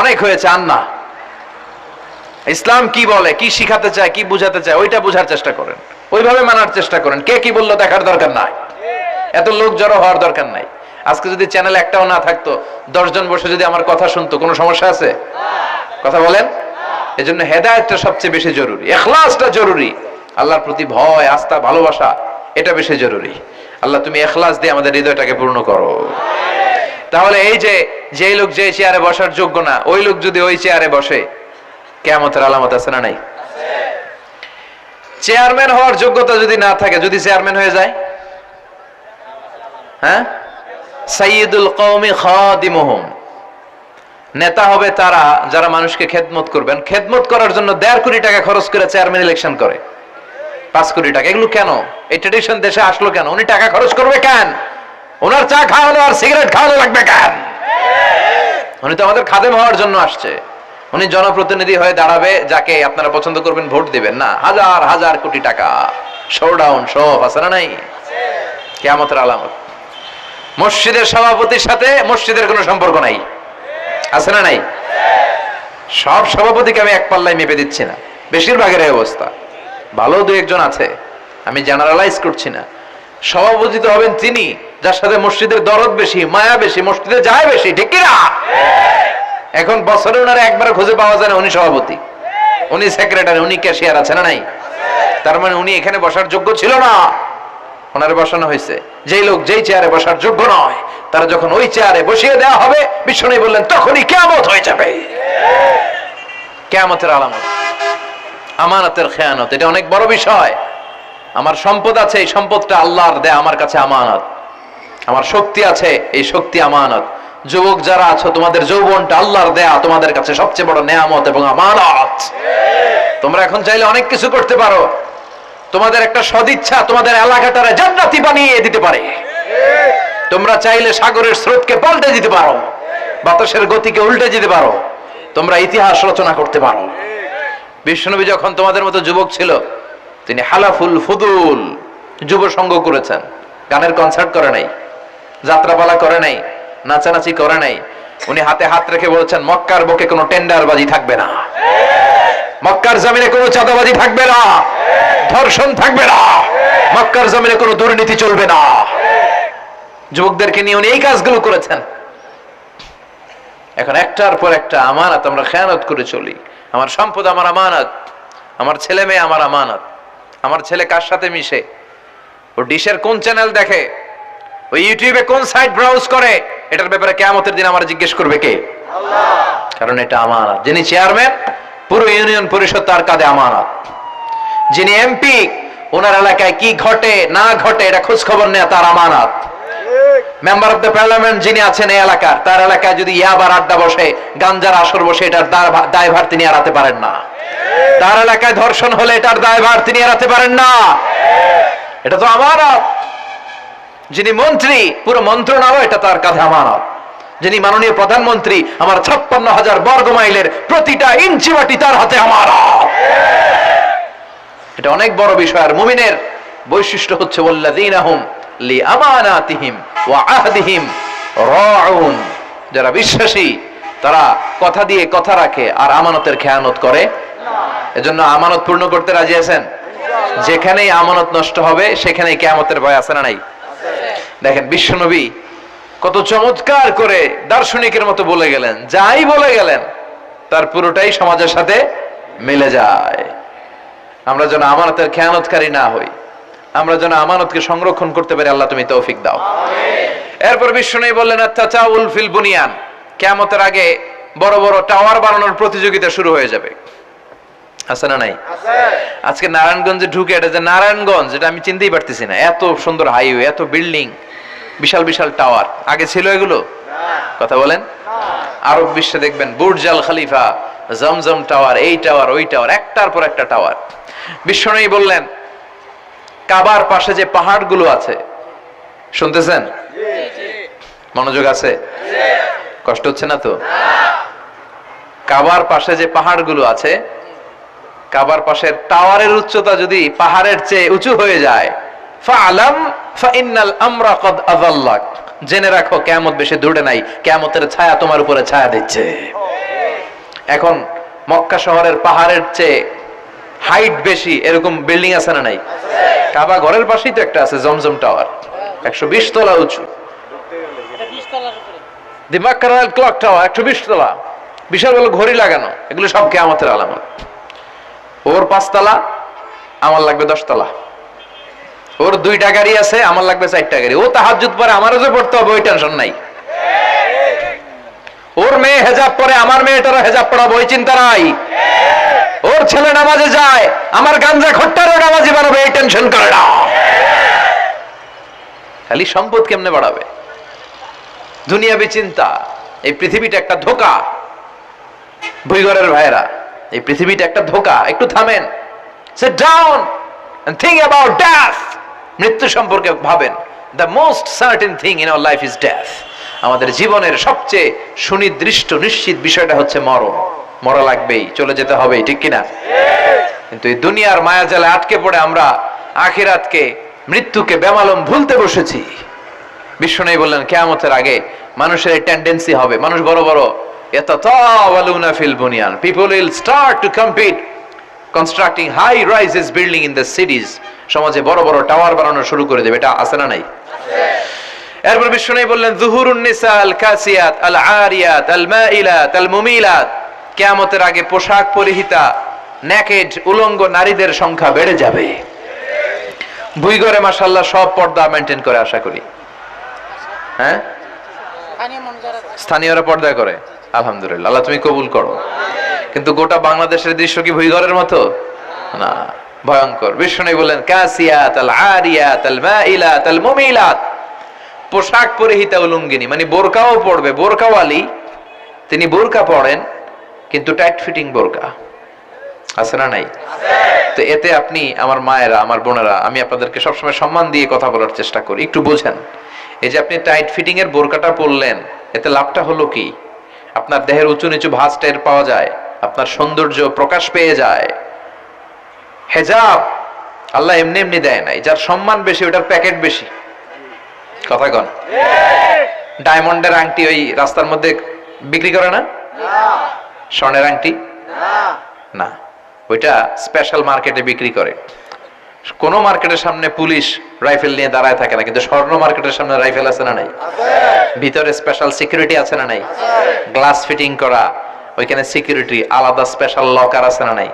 অনেক হয়েছে। আন্না ইসলাম কি বলে, কি শিখাতে চায়, কি বুঝাতে চায়, ওইটা বুঝার চেষ্টা করেন, ওইভাবে মানার চেষ্টা করেন। কে কি বললো দেখার দরকার নাই, এত লোক জড়ো হওয়ার দরকার নাই। আজকে যদি চ্যানেল একটাও না থাকতো, 10 জন বসে যদি আমার কথা শুনতো, কোনো সমস্যা আছে? কথা বলেন। এজন্য হেদায়েতটা সবচেয়ে বেশি জরুরি, ইখলাসটা জরুরি, আল্লাহর প্রতি ভয়, আস্থা, ভালোবাসা, এটা বেশি জরুরি। আল্লাহ তুমি ইখলাস দিয়ে আমাদের হৃদয়টাকে পূর্ণ করো। তাহলে এই যে লোক যে চেয়ারে বসার যোগ্য না, ওই লোক যদি ওই চেয়ারে বসে, কিয়ামতের আলামত আছে না নাই? চেয়ারম্যান হওয়ার যোগ্যতা যদি না থাকে, যদি চেয়ারম্যান হয়ে যায়, হ্যাঁ, সাইয়্যিদুল কওমি খাদিমুহুম, নেতা হবে তারা যারা মানুষকে খেদমত করবেন। খেদমত করার জন্য 1.5 কোটি টাকা খরচ করে চেয়ারম্যান ইলেকশন করে, 5 কোটি টাকা। এগুলো কেন? এই ট্রেডিশন দেশে আসলো কেন? উনি টাকা খরচ করবে কেন? ওনার চা খাওয়ানো আর সিগারেট খাওয়ানো লাগবে কেন? উনি তো আমাদের খাদেম হওয়ার জন্য আসছে। উনি জনপ্রতিনিধি হয়ে দাঁড়াবে, যাকে আপনারা পছন্দ করবেন ভোট দিবেন না। হাজার হাজার কোটি টাকা, শোডাউন, সব আছে না নাই? কিয়ামতের আলামত। মসজিদের সভাপতির সাথে মসজিদের কোনো সম্পর্ক নাই, আছে না নাই? সব সভাপতিকে আমি এক পাল্লায় মেপে দিচ্ছি না, বেশিরভাগের এই অবস্থা। ভালো দু একজন আছে, আমি জেনারেলাইজ করছি না। সভাপতি তো হবেন তিনি যার সাথে মসজিদের দরদ বেশি, মায়া বেশি, মসজিদে যায় বেশি, ঠিক কিনা? এখন বছরে ওনার একবার খুঁজে পাওয়া যায় না, উনি সভাপতি, উনি সেক্রেটারি, উনি ক্যাশিয়ার, আছে না নাই? তার মানে উনি এখানে বসার যোগ্য ছিল না, ওনারে বসানো হয়েছে। যেই লোক যেই চেয়ারে বসার যোগ্য নয়, তারা যখন ওই চেয়ারে বসিয়ে দেওয়া হবে, বিশ্বনবী বললেন তখনই কিয়ামত হয়ে যাবে। কিয়ামতের আলামত আমানতের খেয়ানত, এটা অনেক বড় বিষয়। আমার সম্পদ আছে, এই সম্পদটা আল্লাহর দেয়া, আমার কাছে আমানত। আমার শক্তি আছে, এই শক্তি আমানত। যুবক যারা আছো, তোমাদের যৌবনটা আল্লাহর দেয়া, তোমাদের কাছে সবচেয়ে বড় নেয়ামত এবং আমানত। তোমরা এখন চাইলে অনেক কিছু করতে পারো। তোমাদের একটা সদিচ্ছা তোমাদের এলাকাটারে জান্নাতি বানিয়ে দিতে পারে। তোমরা চাইলে সাগরের স্রোতকে পাল্টে দিতে পারো, বাতাসের গতিকে উল্টে দিতে পারো, তোমরা ইতিহাস রচনা করতে পারো। বিশ্বনবী যখন তোমাদের মতো যুবক ছিল, তিনি হালাফুল ফুদুল, যুব সঙ্গ করেছেন। গানের কনসার্ট করে নাই, যাত্রাপালা করে নাই, নাচানাচি করে নাই। উনি হাতে হাত রেখে বলেছেন মক্কার বুকে কোনো টেন্ডারবাজি থাকবে না, মক্কার জমিনে কোনো চাঁদাবাজি থাকবে না, ধর্ষণ থাকবে না, মক্কার জমিনে কোনো দুর্নীতি চলবে না। যুবকদেরকে নিয়ে উনি এই কাজগুলো করেছেন। এখন একটার পর একটা আমানত আমরা খেয়ানত করে চলি। আমার সম্পদ আমার আমানত, আমার ছেলে মেয়ে আমার আমানত। আমার ছেলে কার সাথে মিশে, ও ডিশের কোন চ্যানেল দেখে, ও ইউটিউবে কোন সাইট ব্রাউজ করে, এটার ব্যাপারে কিয়ামতের দিন আমার জিজ্ঞেস করবে কে? আল্লাহ। কারণ এটা আমানত। যিনি চেয়ারম্যান, পুরো ইউনিয়ন পরিষদ তার কাঁধে আমানত। যিনি এমপি, ওনার এলাকায় কি ঘটে না ঘটে এটা খোঁজ খবর নেওয়া তার আমানত। মেম্বার অফ দ্য পার্লামেন্ট যিনি আছেন এই এলাকার, তার এলাকায় যদি ইয়াবার আড্ডা বসে, গাঞ্জার আসর বসে, এটার দায়ভার তিনি এড়াতে পারেন না। তার এলাকায় ধর্ষণ হলে এটার দায়ভার তিনি এড়াতে পারেন না। এটা তো আমানত। যিনি মন্ত্রী, পুরো মন্ত্রণালয় এটা তার কাঁধে আমানত। যিনি মাননীয় প্রধানমন্ত্রী, আমার 56,000 বর্গ মাইলের প্রতিটা ইঞ্চি মাটি তার হাতে আমানত। এটা অনেক বড় বিষয়। আর মুমিনের বৈশিষ্ট্য হচ্ছে ওয়াল্লাযীনা হুম লিআমানাতিহিম ওয়া আহদিহিম রাউন। যারা বিশ্বাসী তারা কথা দিয়ে কথা রাখে আর আমানতের খেয়ানত করে না। এজন্য আমানত পূর্ণ করতে রাজি আছেন? যেখানেই আমানত নষ্ট হবে সেখানেই কিয়ামতের ভয় আছে না নাই? দেখেন বিশ্বনবী কত চমৎকার করে দার্শনিকের মতো বলে গেলেন, যাই বলে গেলেন তার পুরোটাই সমাজের সাথে মিলে যায়। আমরা যেন আমানতের খেয়ানতকারী না হই, আমরা যেন আমানতকে সংরক্ষণ করতে পারি। আল্লাহ তুমি তৌফিক দাও। এরপর বিশ্বনবী বললেন আত-তাচাউল ফিল বুনিয়ান, কিয়ামতের আগে বড় বড় টাওয়ার বানানোর প্রতিযোগিতা শুরু হয়ে যাবে। আছে না নাই? আজকে নারায়ণগঞ্জে ঢুকে, এটা যে নারায়ণগঞ্জ এটা আমি চিনতেই পারতেছি না। এত সুন্দর হাইওয়ে, এত বিল্ডিং, বিশাল বিশাল টাওয়ার, আগে ছিল এগুলো? কথা বলেন। আরব বিশ্বে দেখবেন বুর্জ আল খলিফা, জমজম টাওয়ার, এই টাওয়ার ওই টাওয়ার, একটার পর একটা টাওয়ার। বিশ্বনবী বললেন কাবার পাশে যে পাহাড়গুলো আছে, শুনতেছেন? মনোযোগ আছে? কষ্ট হচ্ছে না তো? কাবার পাশে যে পাহাড়গুলো আছে, কাবার পাশের টাওয়ারের উচ্চতা যদি পাহাড়ের চেয়ে উঁচু হয়ে যায়, ফাআলাম ফাইন্নাল আমরা কদ আযাল্লাক, জেনে রাখো কিয়ামত বেশি দূরে নাই, কিয়ামতের ছায়া তোমার উপরে ছায়া দিচ্ছে। এখন মক্কা শহরের পাহাড়ের চেয়ে হাইট বেশি এরকম বিল্ডিং আছে না নাই? কাবা ঘরের পাশেই তো একটা আছে, জমজম টাওয়ার, 120 তলা উঁচু। দি মাক্কারাল ক্লক টাওয়ার 120 তলা, বিশাল বড় ঘড়ি লাগানো, এগুলো সব কিয়ামতের আলামত। ওর 5 তলা, আমার লাগবে 10 তলা। ওর 2টা গাড়ি আছে, আমার লাগবে 4টা গাড়ি। ও তাহাজ্জুদ পড়ে, আমারও যে পড়তে হবে ওই টেনশন নাই। ওর মেয়ে হেজাব পরে, আমার মেয়েটারও হেজাব পড়াবো ওই চিন্তা নাই। ওর ছেলে নামাজে যায়, আমার গাঞ্জা খট্টারও নামাজি বানাবে এই টেনশন করে না। খালি সম্পদ কেমনে বাড়াবে, দুনিয়াবি চিন্তা। এই পৃথিবীটা একটা ধোঁকা। ভুইগরের ভাইরা, এই পৃথিবীটা একটা ধোঁকা। একটু থামেন, sit down and think about death. মৃত্যু সম্পর্কে ভাবেন। The most certain thing in our life is death. আমাদের জীবনের সবচেয়ে সুনির্দিষ্ট নিশ্চিত বিষয়টা হচ্ছে মরণ। মরা লাগবেই, চলে যেতে হবেই, ঠিক কিনা? কিন্তু এই দুনিয়ার মায়াজালে আটকে পড়ে আমরা আখিরাতকে, মৃত্যুকে বেমালুম ভুলতে বসেছি। বিশ্বনবী বললেন কিয়ামতের আগে মানুষের এই টেন্ডেন্সি হবে, মানুষ বড় বড় ইয়াতাতাওয়ালুনা ফিল বুনিয়ান, people will start to compete constructing high rises building in the cities. সমাজে বড় বড় টাওয়ার বানানো শুরু করে দেবে। এটা আছে না নাই? এরপর বিশ্বনবী বললেন যুহুরুন নিসা আল কাসিয়াত আল আরিয়াত আল মাইলাত আল মুমিলাত, কিয়ামতের আগে পোশাক পরিহিতা নেকেড উলঙ্গ নারীদের সংখ্যা বেড়ে যাবে। ভুইগরে মাশাআল্লাহ সব পর্দা মেইনটেইন করে, আশা করি। হ্যাঁ, স্থানীয়রা পর্দা করে, আলহামদুলিল্লাহ, আল্লাহ তুমি কবুল করো। কিন্তু গোটা বাংলাদেশের দৃশ্য কি ভুইগরের মতো? না, ভয়ঙ্কর। বিশ্বনবী বললেন কাসিয়াত আল আরিয়াত আল মাইলাত আল মুমিলাত, পোশাক পরিহিতা উলঙ্গিনী, মানে বোরকাও পড়বে, বোরকাওয়ালি। তিনি বোরকা পড়েন কিন্তু টাইট ফিটিং বোরকা, আছে না নাই? তো এতে আপনি, আমার মায়েরা, আমার বোনেরা, আমি আপনাদেরকে সবসময় সম্মান দিয়ে কথা বলার চেষ্টা করি, একটু বোঝেন। এই যে আপনি টাইট ফিটিং এর বোরকাটা পরলেন, এতে লাভটা হলো কি? আপনার দেহের উঁচু নিচু ভাঁজ টের পাওয়া যায়, আপনার সৌন্দর্য প্রকাশ পেয়ে যায়। হেজাব আল্লাহ এমনি এমনি দেয় নাই, যার সম্মান বেশি ওটার প্যাকেট বেশি। কথা কন। ডায়মন্ডের আংটি ওই রাস্তার মধ্যে বিক্রি করে না? স্বর্ণের আংটি না, ওইটা স্পেশাল মার্কেটে বিক্রি করে। কোন মার্কেটের সামনে পুলিশ রাইফেল নিয়ে দাঁড়ায় থাকে না, কিন্তু স্বর্ণ মার্কেটের সামনে রাইফেল আছে না নাই? ভিতরে স্পেশাল সিকিউরিটি আছে না নাই? গ্লাস ফিটিং করা, ওইখানে সিকিউরিটি আলাদা, স্পেশাল লকার আছে না নাই?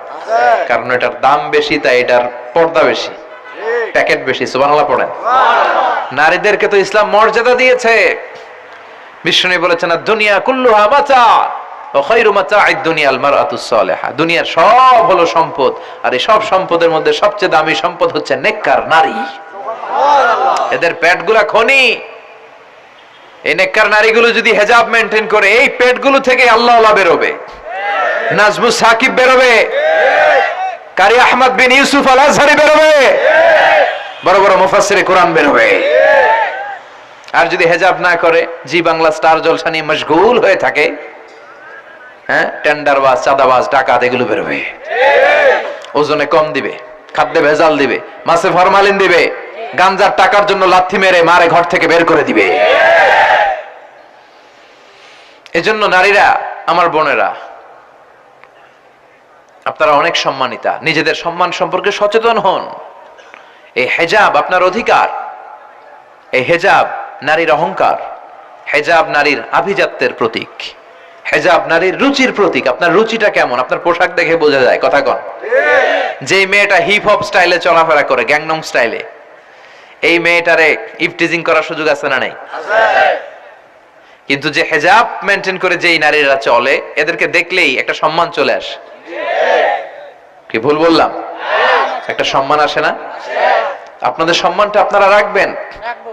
কারণ এটার দাম বেশি, তাই এটার পর্দা বেশি, প্যাকেট বেশি। সুবহানাল্লাহ পড়েন। নারীদেরকে তো ইসলাম মর্যাদা দিয়েছে। বিশ্বনবী বলেছেন দুনিয়া কুল্লুহা মাতা ওয়া খায়রু মাতা'আদ দুনিয়াল মারআতুস সালিহা, দুনিয়ার সব হলো সম্পদ, আর এই সব সম্পদের মধ্যে সবচেয়ে দামি সম্পদ হচ্ছে নেককার নারী। সুবহানাল্লাহ। এদের পেটগুলা খনি। এই নেককার নারীগুলো যদি হেজাব মেইনটেইন করে, এই পেটগুলো থেকে আল্লাহওয়ালা বেরোবে, নাজমুস সাকিব বেরোবে, কারি আহমদ বিন ইউসুফ আল আজহারি বেরোবে, বড় বড় মুফাসসিরে কোরআন বেরোবে। আর যদি হেজাব না করে, জি বাংলা স্টার জলসা নিয়ে মশগুল হয়ে থাকে, হ্যাঁ, টেন্ডারবাজ, চাঁদাবাজ, ডাকাত, এগুলো বেরোবে। ওজনে কম দিবে, খাদ্যে ভেজাল দিবে, মাছে ফরমালিন দিবে, গাঞ্জার টাকার জন্য লাথি মেরে মারে ঘর থেকে বের করে দিবে। এজন্য নারীরা, আমার বোনেরা, আপনারা অনেক সম্মানিতা, নিজেদের সম্মান সম্পর্কে সচেতন হন। এই হেজাব আপনার অধিকার, এই হেজাব নারীর অহংকার, হেজাব নারীর আভিজাত্যের প্রতীক, হেজাব নারীর রুচির প্রতীক। আপনার রুচিটা কেমন আপনার পোশাক দেখে বোঝা যায়, কথা কন। যে মেয়েটা হিপ হপ স্টাইলে চলাফেরা করে, গ্যাংনং স্টাইলে, এই মেয়েটারে ইফটিজিং করার সুযোগ আছে না নাই? কিন্তু যে হেজাব মেনটেন করে যেই নারীরা চলে, এদেরকে দেখলেই একটা সম্মান চলে আসে। কি ভুল বললাম? একটা সম্মান আসে না? আপনাদের সম্মানটা আপনারা রাখবেন।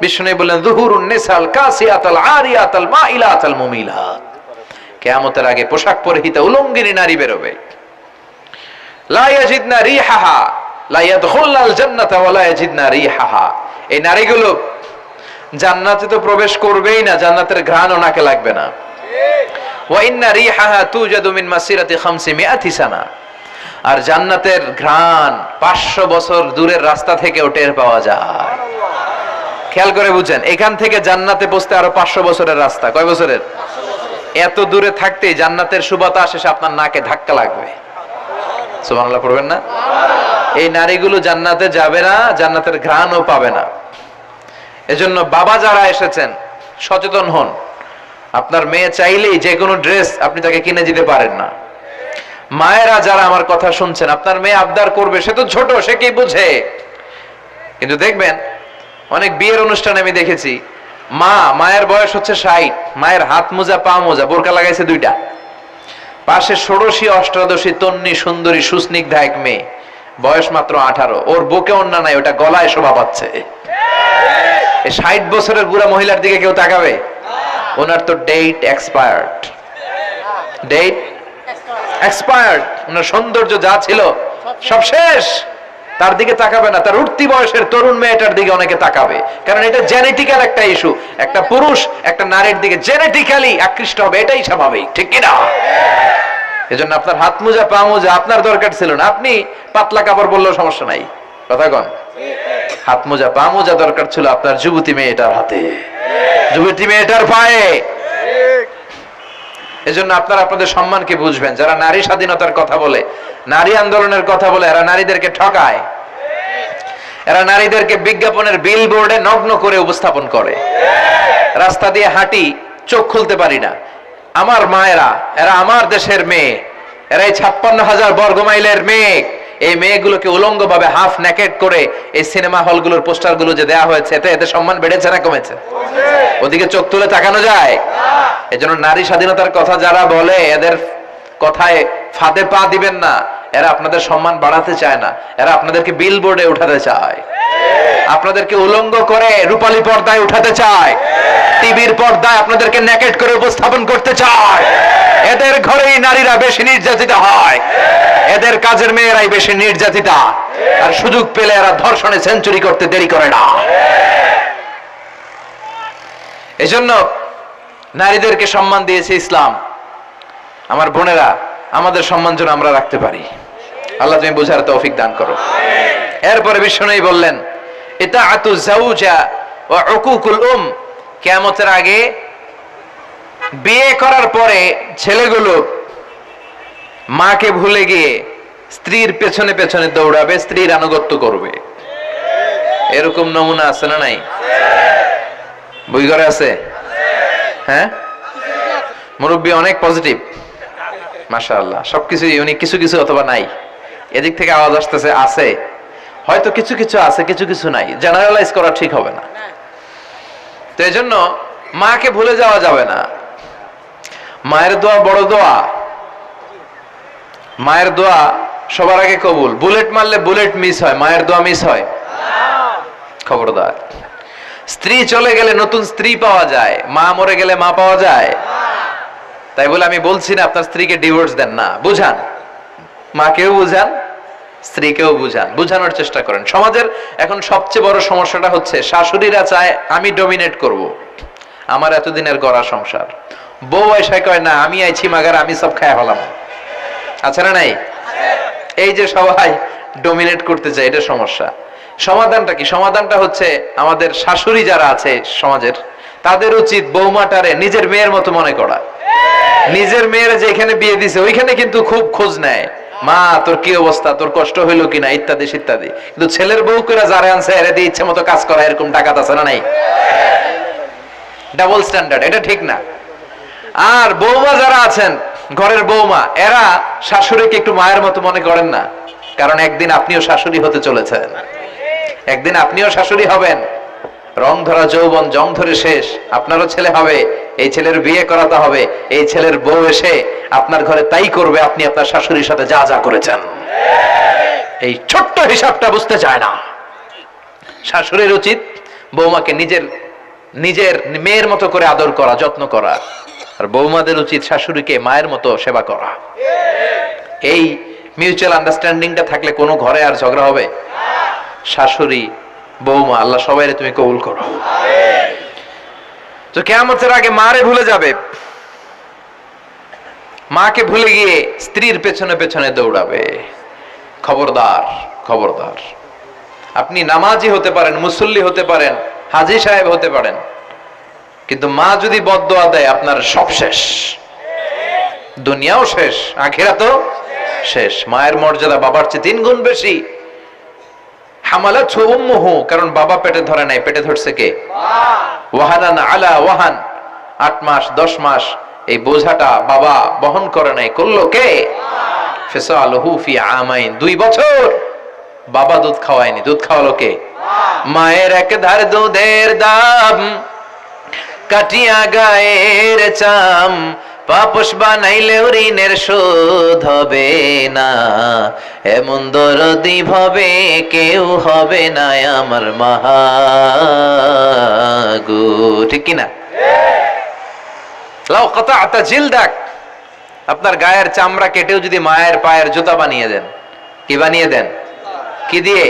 বিষ্ণু বললেন যুহুরুন নিসাল কাসিয়াতাল আরিয়াতাল মাইলাতাল মুমিলাত, কিয়ামতের আগে পোশাক পরিহিতা উলঙ্গিনী নারী বেরোবে। লা ইয়াজিদনা রিহাহা লা ইয়াদখুলনাল জান্নাতা ওয়া লা ইয়াজিদনা রিহাহা, এই নারীগুলো জান্নাতে তো প্রবেশ করবেই না, জান্নাতের ঘ্রাণও নাকে লাগবে না। ওয়া ইন্না রিহাহা তুজাদু মিন মাসিরাতি 500 সানা, আর জান্নাতের ঘ্রাণ 500 বছর দূরের রাস্তা থেকেও টের পাওয়া যায়। খেয়াল করে বুঝেন, এখান থেকে জান্নাতে পৌঁছতে আরো 500 বছরের রাস্তা। কয় বছরের? এত দূরে থাকতেই জান্নাতের সুবাতাস এসে আপনার নাকে ধাক্কা লাগবে। সুবহানাল্লাহ পড়বেন না? এই নারীগুলো জান্নাতে যাবে না, জান্নাতের ঘ্রাণও পাবে না। এজন্য বাবা যারা এসেছেন সচেতন হন। আপনার মেয়ে চাইলেই যে কোনো ড্রেস আপনি তাকে কিনে দিতে পারেন না। মায়েরা যারা আমার কথা শুনছেন, আপনার মেয়ে আবদার করবে, সে তো ছোট, সে কি বুঝে। কিন্তু দেখবেন অনেক বিয়ের অনুষ্ঠানে আমি দেখেছি, মায়ের বয়স হচ্ছে 60, মায়ের হাত মোজা পা মোজা, বোরকা লাগাইছে 2টা, পাশে ষোড়শী অষ্টাদশী তন্নি সুন্দরী সুস্নিগ্ধা এক মেয়ে, বয়স মাত্র 18, ওর বুকে ওন্না নাই, ওটা গলায় শোভা পাচ্ছে। এই 60 বছরের বুড়া মহিলার দিকে কেউ তাকাবে? ওনার তো ডেট এক্সপায়ার্ড, ডেট এক্সপায়ার্ড, ওনার সৌন্দর্য যা ছিল সব শেষ। তার দিকে তাকাবে না, তার উঠতি বয়সের তরুণ মেয়েটার দিকে অনেকে তাকাবে, কারণ এটা জেনেটিক্যাল একটা ইস্যু। একটা পুরুষ একটা নারীর দিকে জেনেটিক্যালি আকৃষ্ট হবে, এটাই স্বাভাবিক, ঠিক কি না? এজন্য আপনার হাত মোজা পা মোজা আপনার দরকার ছিল না, আপনি পাতলা কাপড় পরলেও সমস্যা নাই, কথা কন। হাত মোজা পা মোজা দরকার ছিল আপনার যুবতী মেয়েটার হাতে, যুবতী মেয়েটার পায়ে। এজন্য আপনারা আপনাদের সম্মানকে বুঝবেন। যারা নারী স্বাধীনতার কথা বলে, নারী আন্দোলনের কথা বলে, এরা নারীদেরকে ঠকায়, এরা নারীদেরকে বিজ্ঞাপনের বিলবোর্ডে নগ্ন করে উপস্থাপন করে। রাস্তা দিয়ে হাঁটি, চোখ খুলতে পারি না, আমার মায়েরা, এরা আমার দেশের মেয়ে, এরা এই 56,000 বর্গ মাইলের মেয়ে। এই মেয়েগুলোকে উলঙ্গ ভাবে হাফ নেকেড করে এই সিনেমা হলগুলোর পোস্টার গুলো যে দেয়া হয়েছে, এতে সম্মান বেড়েছে না কমেছে? ওদিকে চোখ তুলে তাকানো যায়? এজন্য নারী স্বাধীনতার কথা যারা বলে, এদের কথায় ফাঁদে পা দিবেন না। এরা আপনাদের সম্মান বাড়াতে চায় না, এরা আপনাদেরকে বিলবোর্ডে উঠাতে চায়, আপনাদেরকে উলঙ্গ করে রূপালী পর্দায় উঠাতে চায়, টিভির পর্দায় আপনাদেরকে নেকেড করে উপস্থাপন করতে চায়। এদের ঘরেই নারীরা বেশি নির্যাতিতা হয়, এদের কাজের মেয়েরাই বেশি নির্যাতিতা, আর সুযোগ পেলে এরা ধর্ষণে সেঞ্চুরি করতে দেরি করে না। এজন্য নারীদেরকে সম্মান দিয়েছে ইসলাম। আমার বোনেরা, আমাদের সম্মান যেন আমরা রাখতে পারি। আল্লাহ তুমি বোঝার তৌফিক দান করো। এরপরে বিশ্বনবী বললেন, ইতাআতু যাওজা ওয়া উকুকুল কিয়ামতের আগে বিয়ে করার পরে ছেলেগুলো মাকে ভুলে গিয়ে স্ত্রীর পেছনে পেছনে দৌড়াবে, স্ত্রীর আনুগত্য করবে। এরকম নমুনা আছে না নাই? বই ঘরে আছে? হ্যাঁ, মুরব্বী অনেক পজিটিভ, মাশাআল্লাহ। সবকিছু ইউনিক, কিছু কিছু অথবা নাই। এদিক থেকে আওয়াজ আসতেছে আছে, হয়তো কিছু কিছু আছে, কিছু কিছু নাই। জেনারেলাইজ করা ঠিক হবে না। তো এই জন্য মাকে ভুলে যাওয়া যাবে না। মায়ের দোয়া বড় দোয়া, মায়ের দোয়া সবার আগে কবুল। বুলেট মারলে বুলেট মিস হয়, মায়ের দোয়া মিস হয়? খবরদার। স্ত্রী চলে গেলে নতুন স্ত্রী পাওয়া যায়, মা মরে গেলে মা পাওয়া যায়? তাই বলে আমি বলছি না আপনার স্ত্রীকে ডিভোর্স দেন না, বুঝান, মাকেও বুঝান, স্ত্রীকেও বুঝান, বুঝানোর চেষ্টা করেন। সমাজের এখন সবচেয়ে বড় সমস্যাটা হচ্ছে শাশুড়িরা চায় আমি ডমিনেট করব, আমার এতদিনের গড়া সংসার। বউ এসে কয় না, আমি আইছি মাগার, আমি সব খায় হলাম। আছে না নাই? এই যে সবাই ডমিনেট করতে চায়, এটা সমস্যা। সমাধানটা কি? সমাধানটা হচ্ছে আমাদের শাশুড়ি যারা আছে সমাজের, তাদের উচিত বৌমাটারে নিজের মেয়ের মতো মনে করা। নিজের মেয়ের যেখানে বিয়ে দিছে ওইখানে কিন্তু খুব খোঁজ নেয়, মা তোর কি অবস্থা, তোর কষ্ট হইলো কিনা, ইত্যাদি ইত্যাদি। কিন্তু ছেলের বউ করে যারা আনছে এর দিয়ে ইচ্ছে মতো কাজ করা, এরকম ডাকাত আছে না নাই? ডাবল স্ট্যান্ডার্ড, এটা ঠিক না। আর বৌমা যারা আছেন, ঘরের বৌমা, এরা শাশুড়িকে একটু মায়ের মতো মনে করেন না? কারণ একদিন আপনিও শাশুড়ি হতে চলেছেন, একদিন আপনিও শাশুড়ি হবেন। রং ধরা যৌবন জং ধরে শেষ, আপনারও ছেলে হবে, এই ছেলের বিয়ে করাতে হবে, এই ছেলের বউ এসে আপনার ঘরে তাই করবে আপনি আপনার শাশুড়ির সাথে যা যা করেছেন। এই ছোট্ট হিসাবটা বুঝতে চায় না। শাশুড়ির উচিত বৌমাকে নিজের নিজের মেয়ের মতো করে আদর করা, যত্ন করা, আর বৌমাদের উচিত শাশুড়িকে মায়ের মতো সেবা করা। এই মিউচুয়াল আন্ডারস্ট্যান্ডিংটা থাকলে কোনো ঘরে আর ঝগড়া হবে? শাশুড়ি বৌমা, আল্লাহ সবাই তুমি কবুল করো। তো কিয়ামতের আগে মারে ভুলে যাবে, মাকে ভুলে গিয়ে স্ত্রীর পেছনে পেছনে দৌড়াবে। খবরদার, খবরদার। আপনি নামাজি হতে পারেন, মুসল্লি হতে পারেন, হাজী সাহেব হতে পারেন, কিন্তু মা যদি বদদোয়া দেয় আপনার সব শেষ, দুনিয়াও শেষ, আখিরাতও শেষ। মায়ের মর্যাদা বাবার চেয়ে 3 গুণ বেশি। হামালাতহু উম্মুহু, কারণ বাবা পেটে ধরে নাই, পেটে ধরছে কে? ওয়াহানান আলা ওয়াহান, 8 মাস 10 মাস এই বোঝাটা বাবা বহন করে নাই, করলো কে? ফিসালুহু ফি আমাইন, 2 বছর বাবা দুধ খাওয়ায়নি, দুধ খাওয়ালো কে? মায়ের এক ধার দুধের দাম কাটিয়া গায়ের চাম, পাপস বানাইলেও ঋণের শোধ হবে না, এমন দরদি ভাবে কেউ হবে না আমার মাগো। ঠিক কিনা? লাউ কাতা'তা জিলদাক, আপনার গায়ের চামড়া কেটেও যদি মায়ের পায়ের জুতা বানিয়ে দেন, কি বানিয়ে দেন? কি দিয়ে?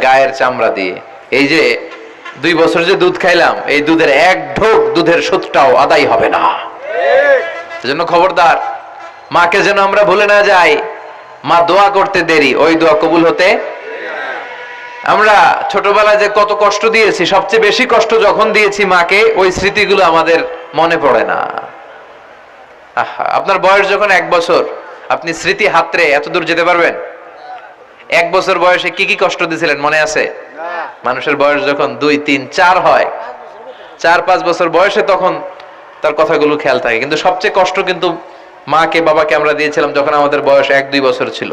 গায়ের চামড়া দিয়ে। এই যে 2 বছর যে দুধ খাইলাম, এই দুধের 1 ঢোক দুধের সুদটাও আদায় হবে না। এজন্য খবরদার, মাকে যেন আমরা ভুলে না যাই। মা দোয়া করতে দেরি, ওই দোয়া কবুল হতে। আমরা ছোটবেলায় যে কত কষ্ট দিয়েছি, সবচেয়ে বেশি কষ্ট যখন দিয়েছি মাকে, ওই স্মৃতিগুলো আমাদের মনে পড়ে না। আপনার বয়স যখন 1 বছর, আপনি স্মৃতি হাতরে এত দূর যেতে পারবেন? 1 বছর বয়সে কি কি কষ্ট দিয়েছিলেন মনে আছে? মানুষের বয়স যখন 2, 3, 4 হয়, 4-5 বছর বয়সে তখন তার কথাগুলো খেয়াল থাকে। কিন্তু সবচেয়ে কষ্ট কিন্তু মাকে বাবাকে আমরা দিয়েছিলাম যখন আমাদের বয়স 1-2 বছর ছিল।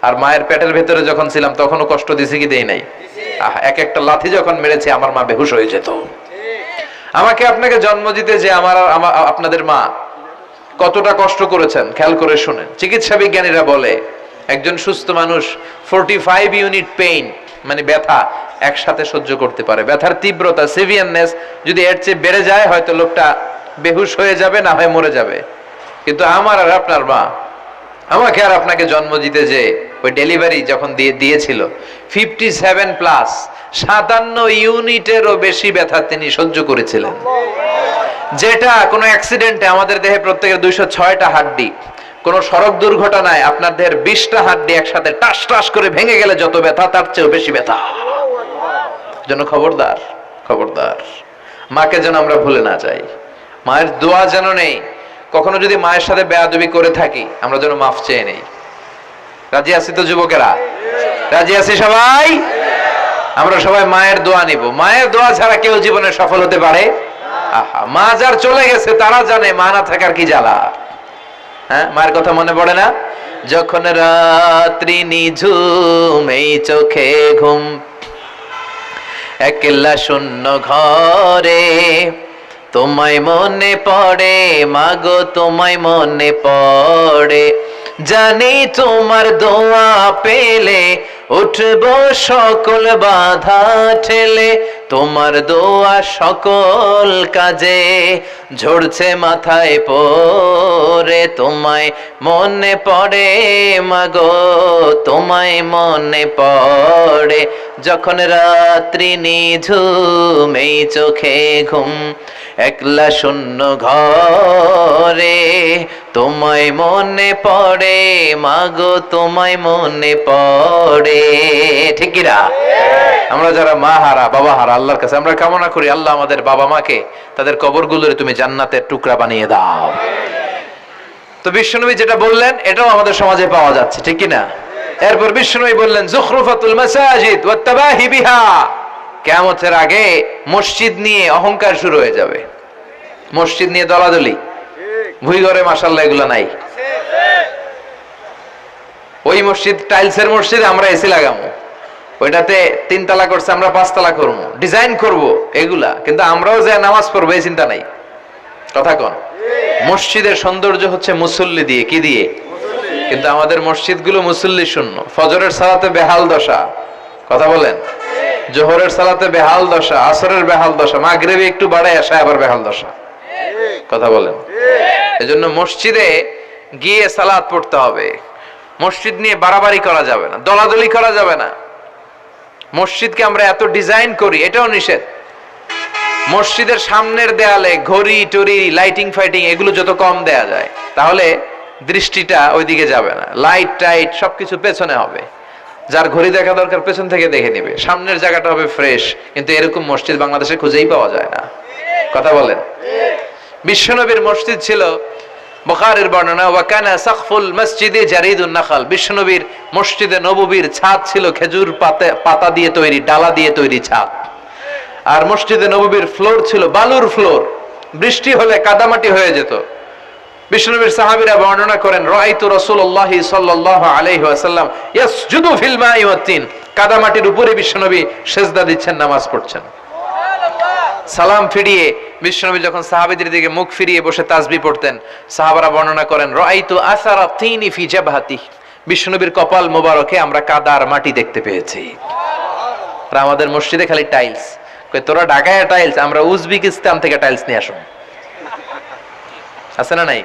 আর মায়ের পেটের ভেতরে যখন ছিলাম তখনও কষ্ট দিয়েছি কি দেই নাই? এক একটা লাথি যখন মেরেছে আমার মা বেহুশ হয়ে যেত। আমাকে আপনাকে জন্ম দিতে যে আপনাদের মা কতটা কষ্ট করেছেন খেয়াল করে শুনেন। চিকিৎসা বিজ্ঞানীরা বলে একজন সুস্থ মানুষ 45 ইউনিট পেইন, মানে ব্যথা, একসাথে সহ্য করতে পারে। ব্যথার তীব্রতা, সিভিয়ারনেস যদি এর চেয়ে বেড়ে যায়, হয়তো লোকটা বেহুশ হয়ে যাবে, না হয় মরে যাবে। কিন্তু আমার আর আপনার মা আমাকে আর আপনাকে জন্ম দিতে যে ওই ডেলিভারি যখন দিয়েছিল, 57+, 57 ইউনিটেরও বেশি ব্যথা তিনি সহ্য করেছিলেন। যেটা কোনো অ্যাক্সিডেন্টে আমাদের দেহে প্রত্যেকের 206টা হাড্ডি, কোন সড়ক দুর্ঘটনায় আপনার দেহের 20টা হাড্ডি একসাথে টাস টাস করে ভেঙে গেলে যত ব্যথা, তার চেয়েও বেশি ব্যথা। যেন খবরদার, খবরদার, মাকে যেন আমরা ভুলে না যাই। মায়ের দোয়া যেন নেই। কখনো যদি মায়ের সাথে বেয়াদবি করে থাকি, আমরা যেন মাফ চেয়ে নেই। রাজি আছি তো যুবকেরা? রাজি আছি সবাই? আমরা সবাই মায়ের দোয়া নিব। মায়ের দোয়া ছাড়া কেউ জীবনে সফল হতে পারে? মা যার চলে গেছে তারা জানে মা না থাকার কি জ্বালা। হ্যাঁ, মায়ের কথা মনে পড়ে না? যখন রাত্রি নিঝুম, এই চোখে ঘুম, একলা শূন্য ঘরে, তোমায় মনে পড়ে মাগো, তোমায় মনে পড়ে, জানি তোমার দোয়া পেলে উঠব সকল বাধা ঠেলে, তোমার দোয়া সকল কাজে ঝরছে মাথায় পড়ে, তোমায় মনে পড়ে মাগো, তোমায় মনে পড়ে, যখন রাত্রি নিঝুম, এই চোখে ঘুম, একলা শূন্য ঘরে, তোমায় মনে পড়ে মাগো, তোমায় মনে পড়ে। ঠিক কিনা? আমরা যারা মা হারা, বাবা হারা, আল্লাহর কাছে আমরা কামনা করি, আল্লাহ আমাদের বাবা মাকে তাদের কবরগুলোরে তুমি জান্নাতের টুকরা বানিয়ে দাও। তো বিশ্বনবী যেটা বললেন এটাও আমাদের সমাজে পাওয়া যাচ্ছে, ঠিক কিনা? এরপর বিশ্বনবী বললেন যুখরুফাতুল মাসাজিদ ওয়াত তাবাহি বিহা, কিয়ামতের আগে মসজিদ নিয়ে অহংকার শুরু হয়ে যাবে, মসজিদ নিয়ে দলাদলি, ভুই ঘরে মাশাআল্লাহ এগুলো নাই। ওই মসজিদ টাইলসের মসজিদ, আমরা এসি লাগামো, ওইটাতে 3 তলা করছে আমরা 5 তলা করবো, ডিজাইন করব এগুলা, কিন্তু আমরাও যে নামাজ পড়বো এই চিন্তা নাই। কথা কোন? মসজিদের সৌন্দর্য হচ্ছে মুসল্লি দিয়ে, কি দিয়ে? কিন্তু আমাদের মসজিদগুলো মুসল্লি শূন্য। ফজরের সালাতে বেহাল দশা, কথা বলেন, জোহরের সালাতে বেহাল দশা, আসরের বেহাল দশা, মাগরিবে একটু বাড়ায় আসে আবার বেহাল দশা, কথা বলেন। এজন্য মসজিদে গিয়ে সালাত পড়তে হবে। মসজিদ নিয়ে বাড়াবাড়ি করা যাবে না, দলাদলি করা যাবে না। মসজিদকে আমরা এত ডিজাইন করি, এটাও নিষেধ। মসজিদের সামনের দেয়ালে ঘড়ি টড়ি লাইটিং ফাইটিং এগুলো যত কম দেয়া যায়, তাহলে দৃষ্টিটা ওইদিকে যাবে না। লাইট টাইট সবকিছু পেছনে হবে, যার ঘড়ি দেখা দরকার পেছন থেকে দেখে নিবে, সামনের জায়গাটা হবে ফ্রেশ। কিন্তু এরকম মসজিদ বাংলাদেশে খুঁজেই পাওয়া যায় না, কথা বলেন। বিশ্বনবীর মসজিদ ছিল, বুখারীর বর্ণনা, ওয়া কানা সাকফুল মসজিদে জারিদুন নাখাল, বিশ্বনবীর মসজিদে নববীর ছাদ ছিল খেজুর পাতা দিয়ে তৈরি, ডালা দিয়ে তৈরি ছাদ। আর মসজিদে নববীর ফ্লোর ছিল বালুর ফ্লোর, বৃষ্টি হলে কাদামাটি হয়ে যেত। বিশ্বনবীর সাহাবীরা বর্ণনা করেন, রাআইতু রাসূলুল্লাহ সাল্লাল্লাহু আলাইহি ওয়াসাল্লাম ইয়াসজুদু ফিল মাই ওয়াত তিন, কাদামাটির উপরে বিশ্বনবী সিজদা দিচ্ছেন, নামাজ পড়ছেন। সালাম ফিরিয়ে বিশ্বনবী যখন সাহাবীদের দিকে মুখ ফিরিয়ে বসে তাসবিহ পড়তেন, সাহাবারা বর্ণনা করেন, রাআইতু আসারা তিনি ফি জাবহাতি, বিশ্বনবীর কপাল মোবারকে আমরা কাদার মাটি দেখতে পেয়েছি। আর আমাদের মসজিদে খালি টাইলস। কই তোরা ঢাকায় টাইলস, আমরা উজবেকিস্তান থেকে টাইলস নিয়ে আসুন, আছে না নাই?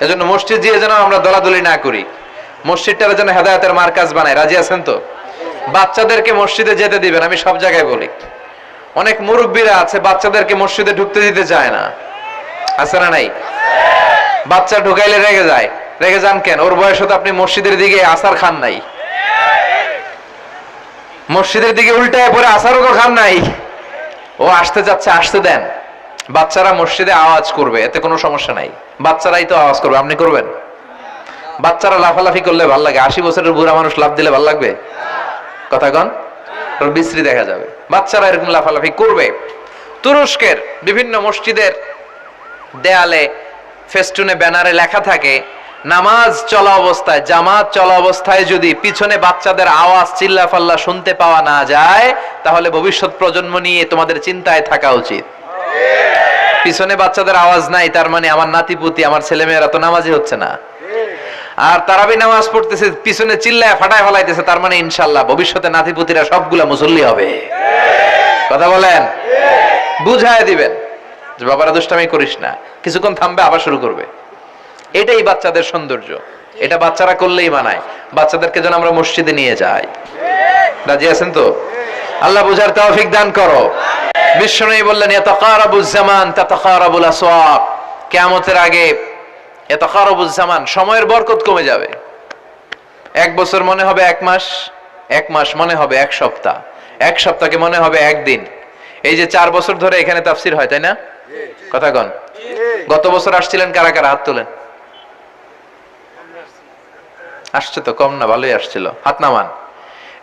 এজন্য মসজিদ দিয়ে যেন আমরা দলাদলি না করি, মসজিদটার যেন হেদায়েতের মার্কাজ বানায়। রাজি আছেন তো? বাচ্চাদেরকে মসজিদে যেতে দিবেন, আমি সব জায়গায় বলি। অনেক মুরব্বীরা আছে বাচ্চাদেরকে মসজিদে ঢুকতে দিতে চায় না, আছে না নাই? বাচ্চা ঢুকাইলে রেগে যায়। রেগে যান কেন? ওর বয়স তো আপনি মসজিদের দিকে আসার খান নাই, মসজিদের দিকে উল্টায় পরে আসারও খান নাই। ও আসতে যাচ্ছে, আসতে দেন। বাচ্চারা মসজিদে আওয়াজ করবে, এতে কোনো সমস্যা নাই, বাচ্চারাই তো আওয়াজ করবে, আপনি করবেন? বাচ্চারা লাফালাফি করলে ভাল লাগে, 80 বছরের বুড়া মানুষ লাফ দিলে ভাল লাগবে? কথা কন, বিশ্রী দেখা যাবে। বাচ্চারা এরকম লাফালাফি করবে। তুরস্কের বিভিন্ন মসজিদের দেয়ালে ফেস্টুনে ব্যানারে লেখা থাকে, নামাজ চলা অবস্থায়, জামাত চলা অবস্থায় যদি পিছনে বাচ্চাদের আওয়াজ চিল্লাফাল্লা শুনতে পাওয়া না যায়, তাহলে ভবিষ্যৎ প্রজন্ম নিয়ে তোমাদের চিন্তায় থাকা উচিত। পিছনে বাচ্চাদের আওয়াজ নাই, তার মানে আমার নাতিপুতি, আমার ছেলেমেয়েরা তো নামাজি হচ্ছে না। আর তারাবি নামাজ পড়তেছে, পিছনে চিল্লায় ফাটায় ফেলাইতেছে, তার মানে ইনশাআল্লাহ ভবিষ্যতে নাতিপুতিরা সবগুলা মুসল্লি হবে। কথা বলেন, বুঝায় দিবেন যে বাবারা দুষ্টামি করিস না, কিছুক্ষণ থামবে আবার শুরু করবে। এটাই বাচ্চাদের সৌন্দর্য, এটা বাচ্চারা করলেই মানায়। বাচ্চাদেরকে যেন আমরা মসজিদে নিয়ে যাই। রাজি আছেন তো? আল্লাহ বুঝার তৌফিক দান করো। বিশ্বনবী বললেন, ইয়াতাকারাবুজ জামান তাতাকারাবুল আসওয়াক, কিয়ামতের আগে ইয়াতাকারাবুজ জামান, সময়ের বরকত কমে যাবে। 1 বছর মনে হবে 1 মাস, 1 মাস মনে হবে 1 সপ্তাহ, 1 সপ্তাহকে মনে হবে 1 দিন। এই যে 4 বছর ধরে এখানে তাফসীর হয়, তাই না? কথা কন। গত বছর আসছিলেন কারা কারা? হাত তোলেন। আসছে তো কম না, ভালোই আসছিল, হাত নামান।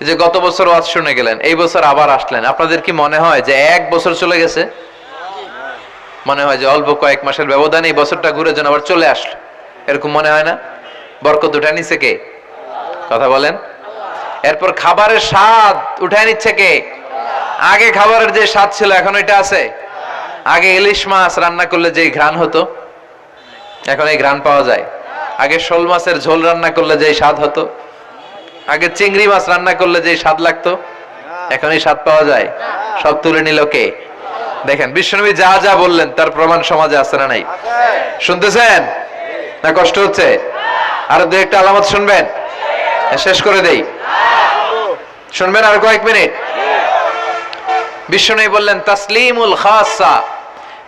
এই যে গত বছর ওয়াজ শুনে গেলেন, এই বছর আবার আসলেন, আপনাদের কি মনে হয় যে 1 বছর চলে গেছে? মনে হয় যে অল্প কয়েক মাসের ব্যবধানে এই বছরটা ঘুরে যেন আবার চলে আসলো, এরকম মনে হয় না? বরকত উঠায় নিচ্ছে কে? কথা বলেন। এরপর খাবারের স্বাদ উঠায় নিচ্ছে কে? আগে খাবারের যে স্বাদ ছিল এখন এটা আছে? আগে ইলিশ মাছ রান্না করলে যে ঘ্রাণ হতো, এখন এই ঘ্রাণ পাওয়া যায়? আগে শোল মাছের ঝোল রান্না করলে যে স্বাদ হতো, আগে চিংড়ি মাছ রান্না করলে যে স্বাদ লাগতো, এখন এই স্বাদ পাওয়া যায়? সব তুলে নিল কে? দেখেন বিশ্বনবী যা যা বললেন তার প্রমাণ সমাজে আছে না নাই? শুনতেছেন না? কষ্ট হচ্ছে? আর 2-1টা আলামত শুনবেন, শেষ করে দেই। শুনবেন আর কয়েক মিনিট? বিশ্বনবী বললেন, তাসলিমুল খাসা,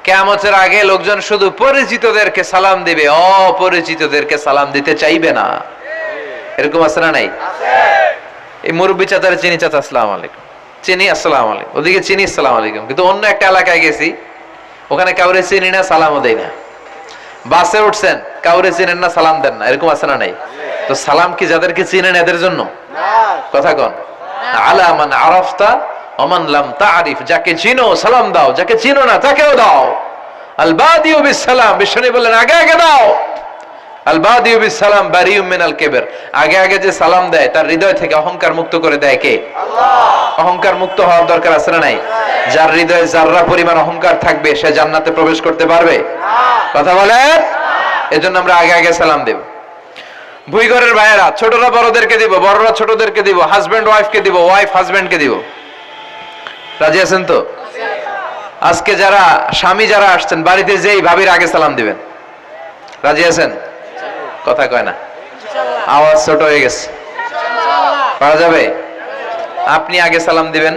কিয়ামতের আগে লোকজন শুধু পরিচিতদেরকে সালাম দিবে, অপরিচিতদেরকে সালাম দিতে চাইবে না। এরকম আছে না নাই? এই মুরব্বী চাচারে চিনি, চাচা আসসালামু আলাইকুম, চিনি আসসালামু আলাইকুম, ওদিকে চিনি আসসালামু আলাইকুম, কিন্তু অন্য একটা এলাকায় গেছি, ওখানে কাউরে চিনি না, সালামও দেই না। বাসে উঠছেন, কাউরে চিনেন না, সালাম দেন না, এরকম আছে না নাই? তো সালাম কি যাদেরকে চিনেন এদের জন্য? কথা কন। আলা মান আরাফতা ওয়া মান লাম তারিফ, যাকে চিনো সালাম দাও, যাকে চিনো না তাকেও দাও। আল বাদিউ বিস সালাম, বিশ্বনবী বললেন আগে আগে দাও। আল বাদিউ বিস সালাম বারিউম মিনাল কিবর, আগে আগে যে সালাম দেয় তার হৃদয় থেকে অহংকার মুক্ত করে দেয় কে? আল্লাহ। অহংকার মুক্ত হওয়ার দরকার আছে না নাই? যার হৃদয়ে যাররা পরিমাণ অহংকার থাকবে সে জান্নাতে প্রবেশ করতে পারবে না। কথা বলেন। এজন্য আমরা আগে আগে সালাম দেব। ভুইঘরের ভাইয়েরা ছোটরা বড়দেরকে দিব, বড়রা ছোটদেরকে দিব, হাজবেন্ড ওয়াইফকে দিব, ওয়াইফ হাজবেন্ডকে দিব। রাজি আছেন তো? আজকে যারা স্বামী যারা আসছেন বাড়িতে যেই ভাবির আগে সালাম দিবেন। রাজি আছেন? কথা কয় না, আওয়াজ ছোট হয়ে গেছে। পারা যাবে? আপনি আগে সালাম দিবেন,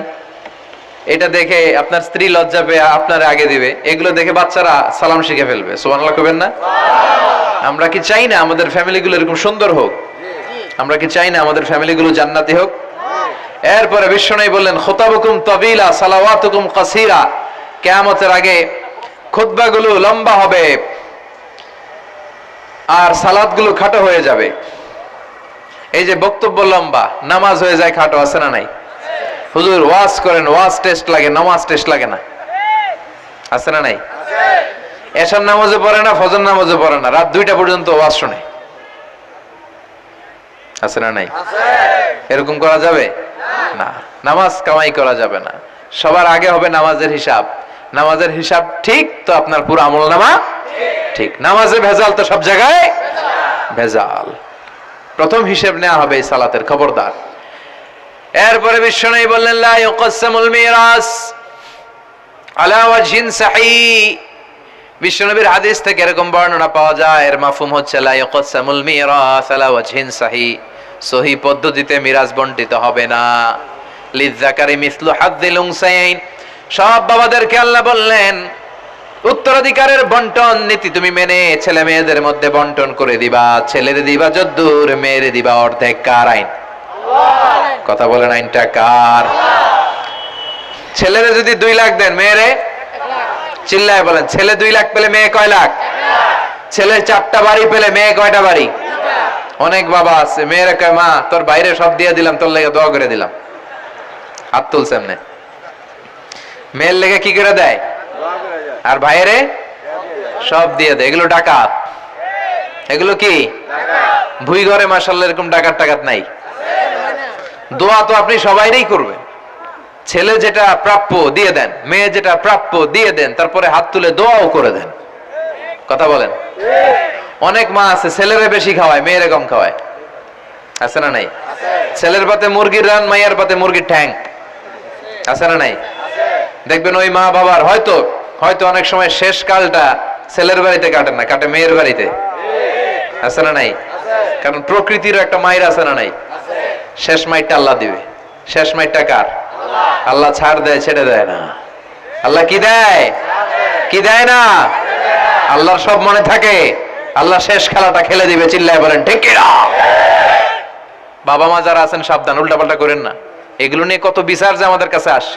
এটা দেখে আপনার স্ত্রী লজ্জা পেয়ে আপনার আগে দিবে, এগুলো দেখে বাচ্চারা সালাম শিখে ফেলবে। সুবহানাল্লাহ কইবেন না? আমরা কি চাই না আমাদের ফ্যামিলিগুলো এরকম সুন্দর হোক? আমরা কি চাই না আমাদের ফ্যামিলিগুলো জান্নাতি হোক? এরপরে বিশ্বনবী বললেন খুতাবুকুম তাবিলা সালাওয়াতুকুম কাসীরা, কিয়ামতের আগে খুতবাগুলো লম্বা হবে আর সালাতগুলো খাটো হয়ে যাবে। এই যে বক্তব্য লম্বা, নামাজ হয়ে যায় খাটো, আছে না নাই? হুজুর ওয়াজ করেন, ওয়াজ টেস্ট লাগে, নামাজ টেস্ট লাগে না, আছে না নাই? এশার নামাজে পড়ে না, ফজর নামাজে পড়ে না, রাত 2টা পর্যন্ত ওয়াজ শুনে, আছে না নাই? এরকম করা যাবে না। নামাজ কামাই করা যাবে না। সবার আগে হবে নামাজের হিসাব। নামাজের হিসাব ঠিক তো আপনার পুরো আমলনামা ঠিক। নামাজে ভেজাল তো সব জায়গায় ভেজাল। প্রথম হিসাব নেওয়া হবে এই সালাতের, খবরদার। এরপরে বিশ্বনবী বললেন লা ইউকসামুল মিরাস আলা ওয়াজহিন সাহিহ। বিশ্বনবীর হাদিস থেকে এরকম বর্ণনা পাওয়া যায়, এর মাফহুম হচ্ছে লা ইউকসামুল মিরাস আলা ওয়াজহিন সাহিহ, সহিহ পদ্ধতিতে মিরাজ বণ্টিত হবে না। লিযযাকারি মিসলু হাযযিল উনসায়াইন, সব বাবাদেরকে আল্লাহ বললেন উত্তরাধিকারের বন্টন নীতি তুমি মেনে ছেলে মেয়েদের মধ্যে বন্টন করে দিবা। ছেলেরে দিবা যদ্দূর, মেয়েরে দিবা অর্ধেক। কার আইন? আল্লাহ। কথা বলেন, আইনটা কার? ছেলেরে যদি 2 লাখ দেন, মেয়েরে 1 লাখ। চিল্লায় বলেন, ছেলে 2 লাখ পেলে মেয়ে কয় লাখ? 1 লাখ। ছেলে 4টা বাড়ি পেলে মেয়ে কয়টা বাড়ি? 2টা। অনেক বাবা আছে মেয়েরা কয় মা তোর বাইরে সব দিয়ে দিলাম, তোর লেগে দোয়া করে দিলাম। হাত তুলছে এমনি। মেয়ের লেগে কি করে দেয়? আর ভাইরে সব দিয়ে দেয়। এগুলো ডাকাত। এগুলো কি ভুই ঘরে? মাশাআল্লাহ এরকম ডাকাত টাকাত নাই। দোয়া তো আপনি সবাইরই করবেন। ছেলে যেটা প্রাপ্য দিয়ে দেন, মেয়ে যেটা প্রাপ্য দিয়ে দেন, তারপরে হাত তুলে দোয়াও করে দেন। কথা বলেন। অনেক মা আছে ছেলেরে বেশি খাওয়ায়, মেয়েরে কম খাওয়ায়, আছে না নাই? ছেলের পাতে মুরগির রান, মাইয়ার পাতে মুরগির ঠ্যাং, আছে না নাই? দেখবেন ওই মা বাবার হয়তো অনেক সময় শেষ কালটা ছেলের বাড়িতে কাটে না, কাটে মেয়ের বাড়িতে, আছে না নাই? কারণ প্রকৃতির একটা মায়ের, আছে না নাই? শেষ মাইরটা আল্লাহ দিবে। শেষ মাইরটা কার? আল্লাহ ছাড় দেয়, ছেড়ে দেয় না। আল্লাহ কি দেয়? কি দেয় না? আল্লাহর সব মনে থাকে। আল্লাহ শেষ খেলাটা খেলে দিবে। চিল্লায় বলেন ঠিক কি না? বাবা মা যারা আছেন সাবধান, উল্টাপাল্টা করেন না। এগুলো নিয়ে কত বিচার যে আমাদের কাছে আসে,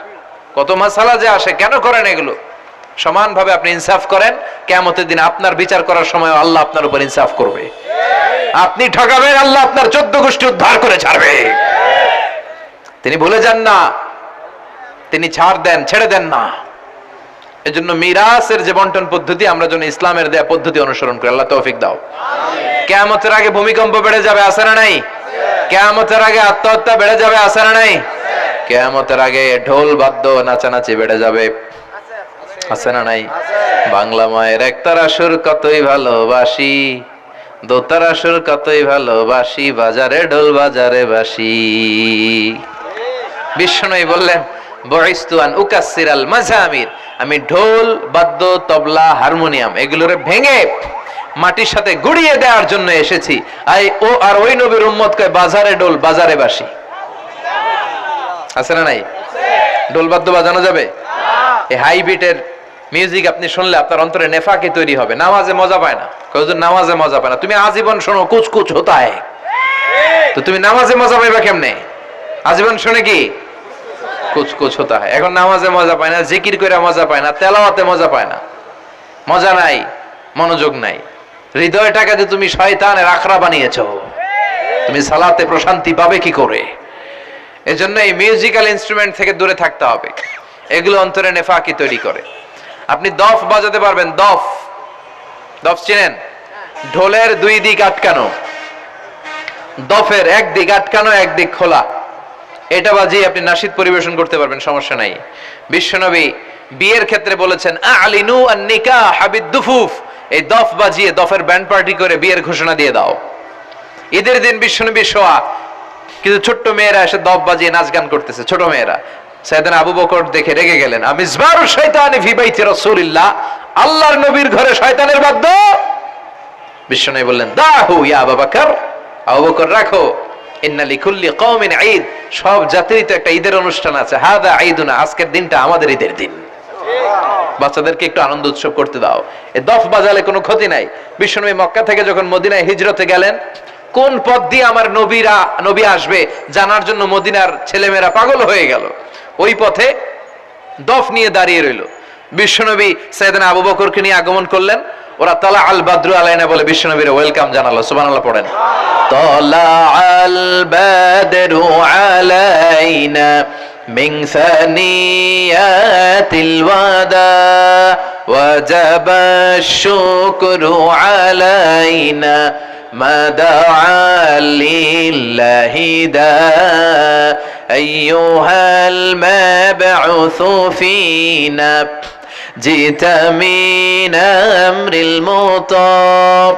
কত মাসালা যে আসে। কেন করেন এগুলো? সমানভাবে আপনি ইনসাফ করেন, কিয়ামতের দিন আপনার বিচার করার সময় আল্লাহ আপনার উপর ইনসাফ করবে। আপনি ঠকাবেন, আল্লাহ আপনার 14 গোষ্ঠী উদ্ধার করে ছাড়বে। তিনি ভুলে যান না, তিনি ছাড় দেন, ছেড়ে দেন না। এজন্য মিরাসের যে বন্টন পদ্ধতি, আমরা যেন ইসলামের দেয়া পদ্ধতি অনুসরণ করি। আল্লাহ তৌফিক দাও। কিয়ামতের আগে ভূমিকম্প বেড়ে যাবে, আছে না নাই? কিয়ামতের আগে আত্মহত্যা বেড়ে যাবে, আছে না নাই? কিয়ামতের আগে ঢোল বাদ্য নাচানাচি বেড়ে যাবে, আছে না নাই? বাংলা মায়ের একতারা সুর কতই ভালোবাসি, দোতারা সুর কতই ভালোবাসি, বাজারে ঢোল বাজারে বাসি। বিশ্বনবী বললেন বুইস্তু আন উকাসসিরাল মাযামির, আমি ঢোল বাদ্য তবলা হারমোনিয়াম এগুলোরে ভেঙে মাটির সাথে গুড়িয়ে দেওয়ার জন্য এসেছি। আর ওই নবীর উম্মত কয় বাজারে ঢোল বাজারে বাসি, আছে না নাই? ঢোল বাদ্য বাজানো যাবে? এই হাই বিটের মিউজিক আপনি শুনলে আপনার অন্তরে নেফাকি তৈরি হবে। নামাজে মজা পায় না, হুজুর নামাজে মজা পায় না। তুমি আজীবন শোনো কুচ কুচ হোতা है, তো তুমি নামাজে মজা পাইবা কেমনে? আজীবন শুনে কি কুচ কুচ হোতা है। এখন নামাজে মজা পায় না, জিকির করে মজা পায় না, তেলাওয়াতে মজা পায় না, মজা নাই, মনোযোগ নাই। হৃদয়টাকে যে তুমি শয়তানের আখড়া বানিয়েছো, তুমি সালাতে প্রশান্তি পাবে কি করে? এজন্য এই মিউজিক্যাল ইনস্ট্রুমেন্ট থেকে দূরে থাকতে হবে। এগুলো অন্তরে নেফাকি তৈরি করে। আপনি দফ বাজাতে পারবেন, দফ, দফ চিনেন? ঢোলের দুই দিক আটকানো, দফের এক দিক আটকানো এক দিক খোলা, এটা বাজিয়ে আপনি নাশিদ পরিবেশন করতে পারবেন, সমস্যা নাই। বিশ্বনবী বিয়ের ক্ষেত্রে বলেছেন আলিনু আন নিকাহ বিদ-দুফুফ, এই দফ বাজিয়ে দফের ব্যান্ড পার্টি করে বিয়ের ঘোষণা দিয়ে দাও। ঈদের দিন বিশ্বনবী শোয়া, কিন্তু ছোট্ট মেয়েরা এসে দফ বাজিয়ে নাচ গান করতেছে, ছোট মেয়েরা। সাইয়েদনা আবু বকর দেখে রেগে গেলেন, আমিজবারু শাইতানি ফি বাইতি রাসূলিল্লাহ, আল্লাহর নবীর ঘরে শয়তানের বাদ্য। বিশ্বনবী বললেন দাহু ইয়া আবু বকর, আবু বকর রাখো, ইন্না লিকুল্লি কওমিন ঈদ, সব জাতিরই তো একটা ঈদের অনুষ্ঠান আছে, হাদা ঈদুনা, আজকের দিনটা আমাদের ঈদের দিন, বাচ্চাদেরকে একটু আনন্দ উৎসব করতে দাও। এই দফ বাজালে কোনো ক্ষতি নাই। বিশ্বনবী মক্কা থেকে যখন মদিনায় হিজরতে গেলেন, কোন পথ দিয়ে আমার নবী আসবে জানার জন্য মদিনার ছেলেমেয়েরা পাগল হয়ে গেল, ওই পথে দফ নিয়ে দাঁড়িয়ে রইল। বিশ্বনবী সাইয়েদনা আবু বকরকে নিয়ে আগমন করলেন, ওরা তালা আল বাদরু আলাইনা বলে বিশ্বনবীর ওয়েলকাম জানালো। সুবহানাল্লাহ পড়েন, তালা আল বাদরু আলাইনা মিন সানিয়াতিল ওয়াদা ওয়াজাবা আশ-শুকরু আলাইনা মা দাআ লিল্লাহি দা আইয়ুহাল মাবউসু ফিনা جئت من أمر المطاب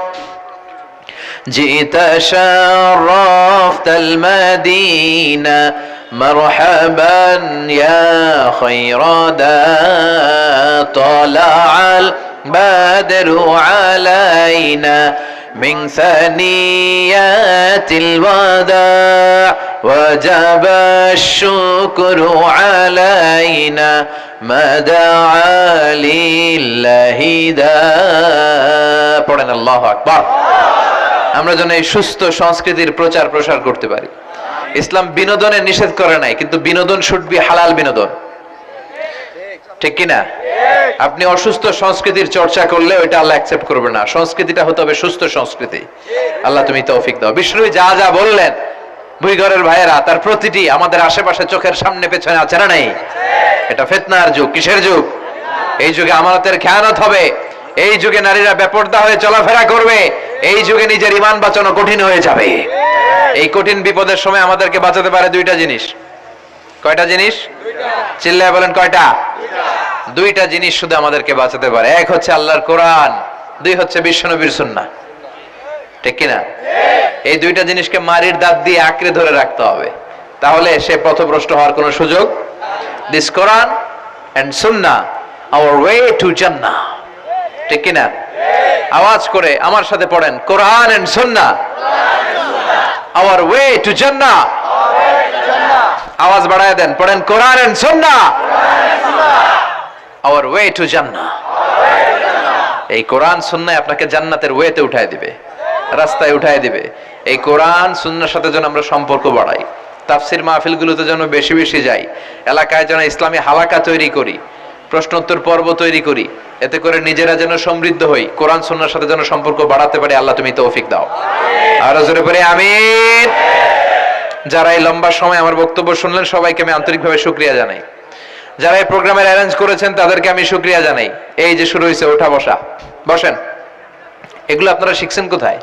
جئت شرفت المدينة مرحبا يا خير دا طلع البدر علينا من ثنيات الوداع وجب الشكر علينا ما دعا لله دا পড়েন আল্লাহু আকবার। আমরা যেন এই সুস্থ সংস্কৃতির প্রচার প্রসার করতে পারি। ইসলাম বিনোদনে নিষেধ করে নাই, কিন্তু বিনোদন শুড বি হালাল বিনোদন, ঠিক কিনা? আপনি অসুস্থ সংস্কৃতির চর্চা করলে ওইটা আল্লাহ অ্যাকসেপ্ট করবে না। সংস্কৃতিটা হতে হবে সুস্থ সংস্কৃতি। আল্লাহ তুমি তৌফিক দাও। বিষ্ণুবী যা যা বললেন, ভুইঘরের ভাইয়েরা, তার প্রতিটি আমাদের আশেপাশে চোখের সামনে পেছনে আছে না নেই? এটা ফিতনার যুগ। কিসের যুগ? এই যুগে আমানতের খেয়ানত হবে, এই যুগে নারীরা বেপরদা হয়ে চলাফেরা করবে, এই যুগে নিজের ঈমান বাঁচানো কঠিন হয়ে যাবে। এই কঠিন বিপদের সময় আমাদেরকে বাঁচাতে পারে দুইটা জিনিস। কয়টা জিনিস? চিল্লায় বলেন কয়টা? দুইটা জিনিস শুধু আমাদেরকে বাঁচাতে পারে। এক হচ্ছে আল্লাহর কোরআন, দুই হচ্ছে বিশ্বনবীর সুন্নাহ, ঠিক কিনা? এই দুইটা জিনিসকে মারির দাঁত দিয়ে আঁকড়ে ধরে রাখতে হবে, তাহলে সে পথভ্রষ্ট হওয়ার কোনো সুযোগ। This Quran and Sunnah hour way to জান্নাহ, ঠিক কিনা? আওয়াজ করে আমার সাথে পড়েন, কোরআন and Sunnah hour way to জান্নাহ। আওয়াজ বাড়ায় দেন, পড়েন, কোরআন and Sunnah hour way to জান্নাহ। এই কোরআন সুন্নাহ আপনাকে জান্নাতের ওয়েতে উঠায় দিবে, রাস্তায় উঠায় দিবে। এই কোরআন সুন্নাহর সাথে যেন আমরা সম্পর্ক বাড়াই, তাফসির মাহফিলগুলোতে যেন বেশি বেশি যাই, এলাকায় যেন ইসলামী হালাকা তৈরি করি, প্রশ্নোত্তর পর্ব তৈরি করি, এতে করে নিজেরা যেন সমৃদ্ধ হই, কোরআন সুন্নাহর সাথে যেন সম্পর্ক বাড়াতে পারি। আল্লাহ তুমি তৌফিক দাও। আর জোরে করে আমিন। যারা এই লম্বা সময় আমার বক্তব্য শুনলেন, সবাইকে আমি আন্তরিকভাবে শুকরিয়া জানাই। যারা এই প্রোগ্রামের অ্যারেঞ্জ করেছেন তাদেরকে আমি শুকরিয়া জানাই। এই যে শুরু হয়েছে ওঠা বসা, বসেন, এগুলো আপনারা শিখছেন কোথায়?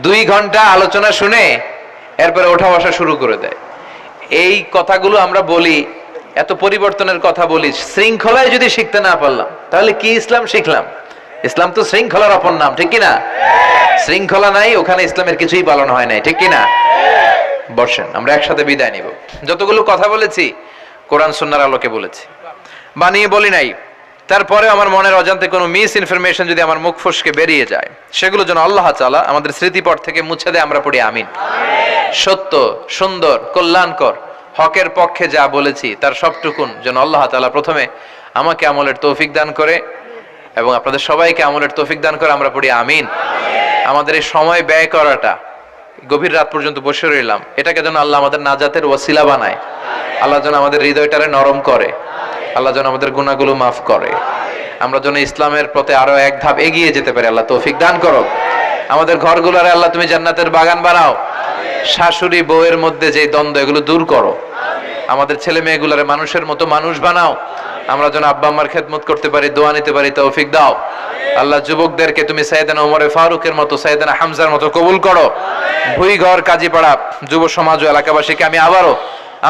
2 ঘন্টা আলোচনা শুনে এরপরে ওঠা বসা শুরু করে দেয়। এই কথাগুলো আমরা বলি, এত পরিবর্তনের কথা বলি, শৃঙ্খলায় যদি শিখতে না পারলাম তাহলে কি ইসলাম শিখলাম? ইসলাম তো শৃঙ্খলার অপর নাম, ঠিক কিনা? শৃঙ্খলা নাই, ওখানে ইসলামের কিছুই পালন হয় নাই, ঠিক কিনা? বসেন, আমরা একসাথে বিদায় নিব। যতগুলো কথা বলেছি কোরআন সুন্নাহর আলোকে বলেছি, বানিয়ে বলি নাই। তারপরে আমার মনের অজান্তে কোনো মিস ইনফরমেশন যদি আমার মুখ ফসকে বেরিয়ে যায়, সেগুলো যেন আল্লাহ তাআলা আমাদের স্মৃতিপট থেকে মুছে দেয়, আমরা পড়ি আমিন। সত্য, সুন্দর, কল্যাণকর, হকের পক্ষে যা বলেছি তার সবটুকুন যেন আল্লাহ তাআলা প্রথমে আমাকে আমলের তৌফিক দান করে এবং আপনাদের সবাইকে আমলের তৌফিক দান করে, আমরা পড়ি আমিন। আমাদের এই সময় ব্যয় করাটা, গভীর রাত পর্যন্ত বসে রইলাম, এটাকে যেন আল্লাহ আমাদের নাজাতের ওয়াসিলা বানায়। আল্লাহ যেন আমাদের হৃদয়টারে নরম করে, আল্লাহ যেন আমাদের গুনাহগুলো মাফ করে, আমরা যেন ইসলামের পথে আরো এক ধাপ এগিয়ে যেতে পারি। আল্লাহ তৌফিক দান করো। আমাদের ঘরগুলোরে আল্লাহ তুমি জান্নাতের বাগান বানাও। শাশুড়ি বউয়ের মধ্যে যে দ্বন্দ্ব, এগুলো দূর করো। আমাদের ছেলে মেয়েগুলোরে মানুষের মতো মানুষ বানাও। আমরা যেন আব্বা আম্মার খেদমত করতে পারি, দোয়া নিতে পারি, তৌফিক দাও। আল্লাহ যুবকদেরকে তুমি সাইয়েদনা ওমরে ফারুকের মতো, সাইয়েদনা হামজার মতো কবুল করো। ভুইঘর কাজীপাড়া যুব সমাজ ও এলাকাবাসীকে আমি আবারও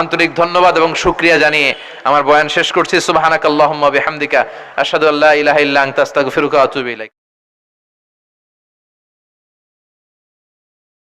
আন্তরিক ধন্যবাদ এবং শুকরিয়া জানিয়ে আমার বয়ান শেষ করছি। সুবহানাকাল্লাহুম্মা বিহামদিকা আশহাদু আল্লা ইলাহা ইল্লা আনতা আস্তাগফিরুকা ওয়া আতুবু ইলাইক।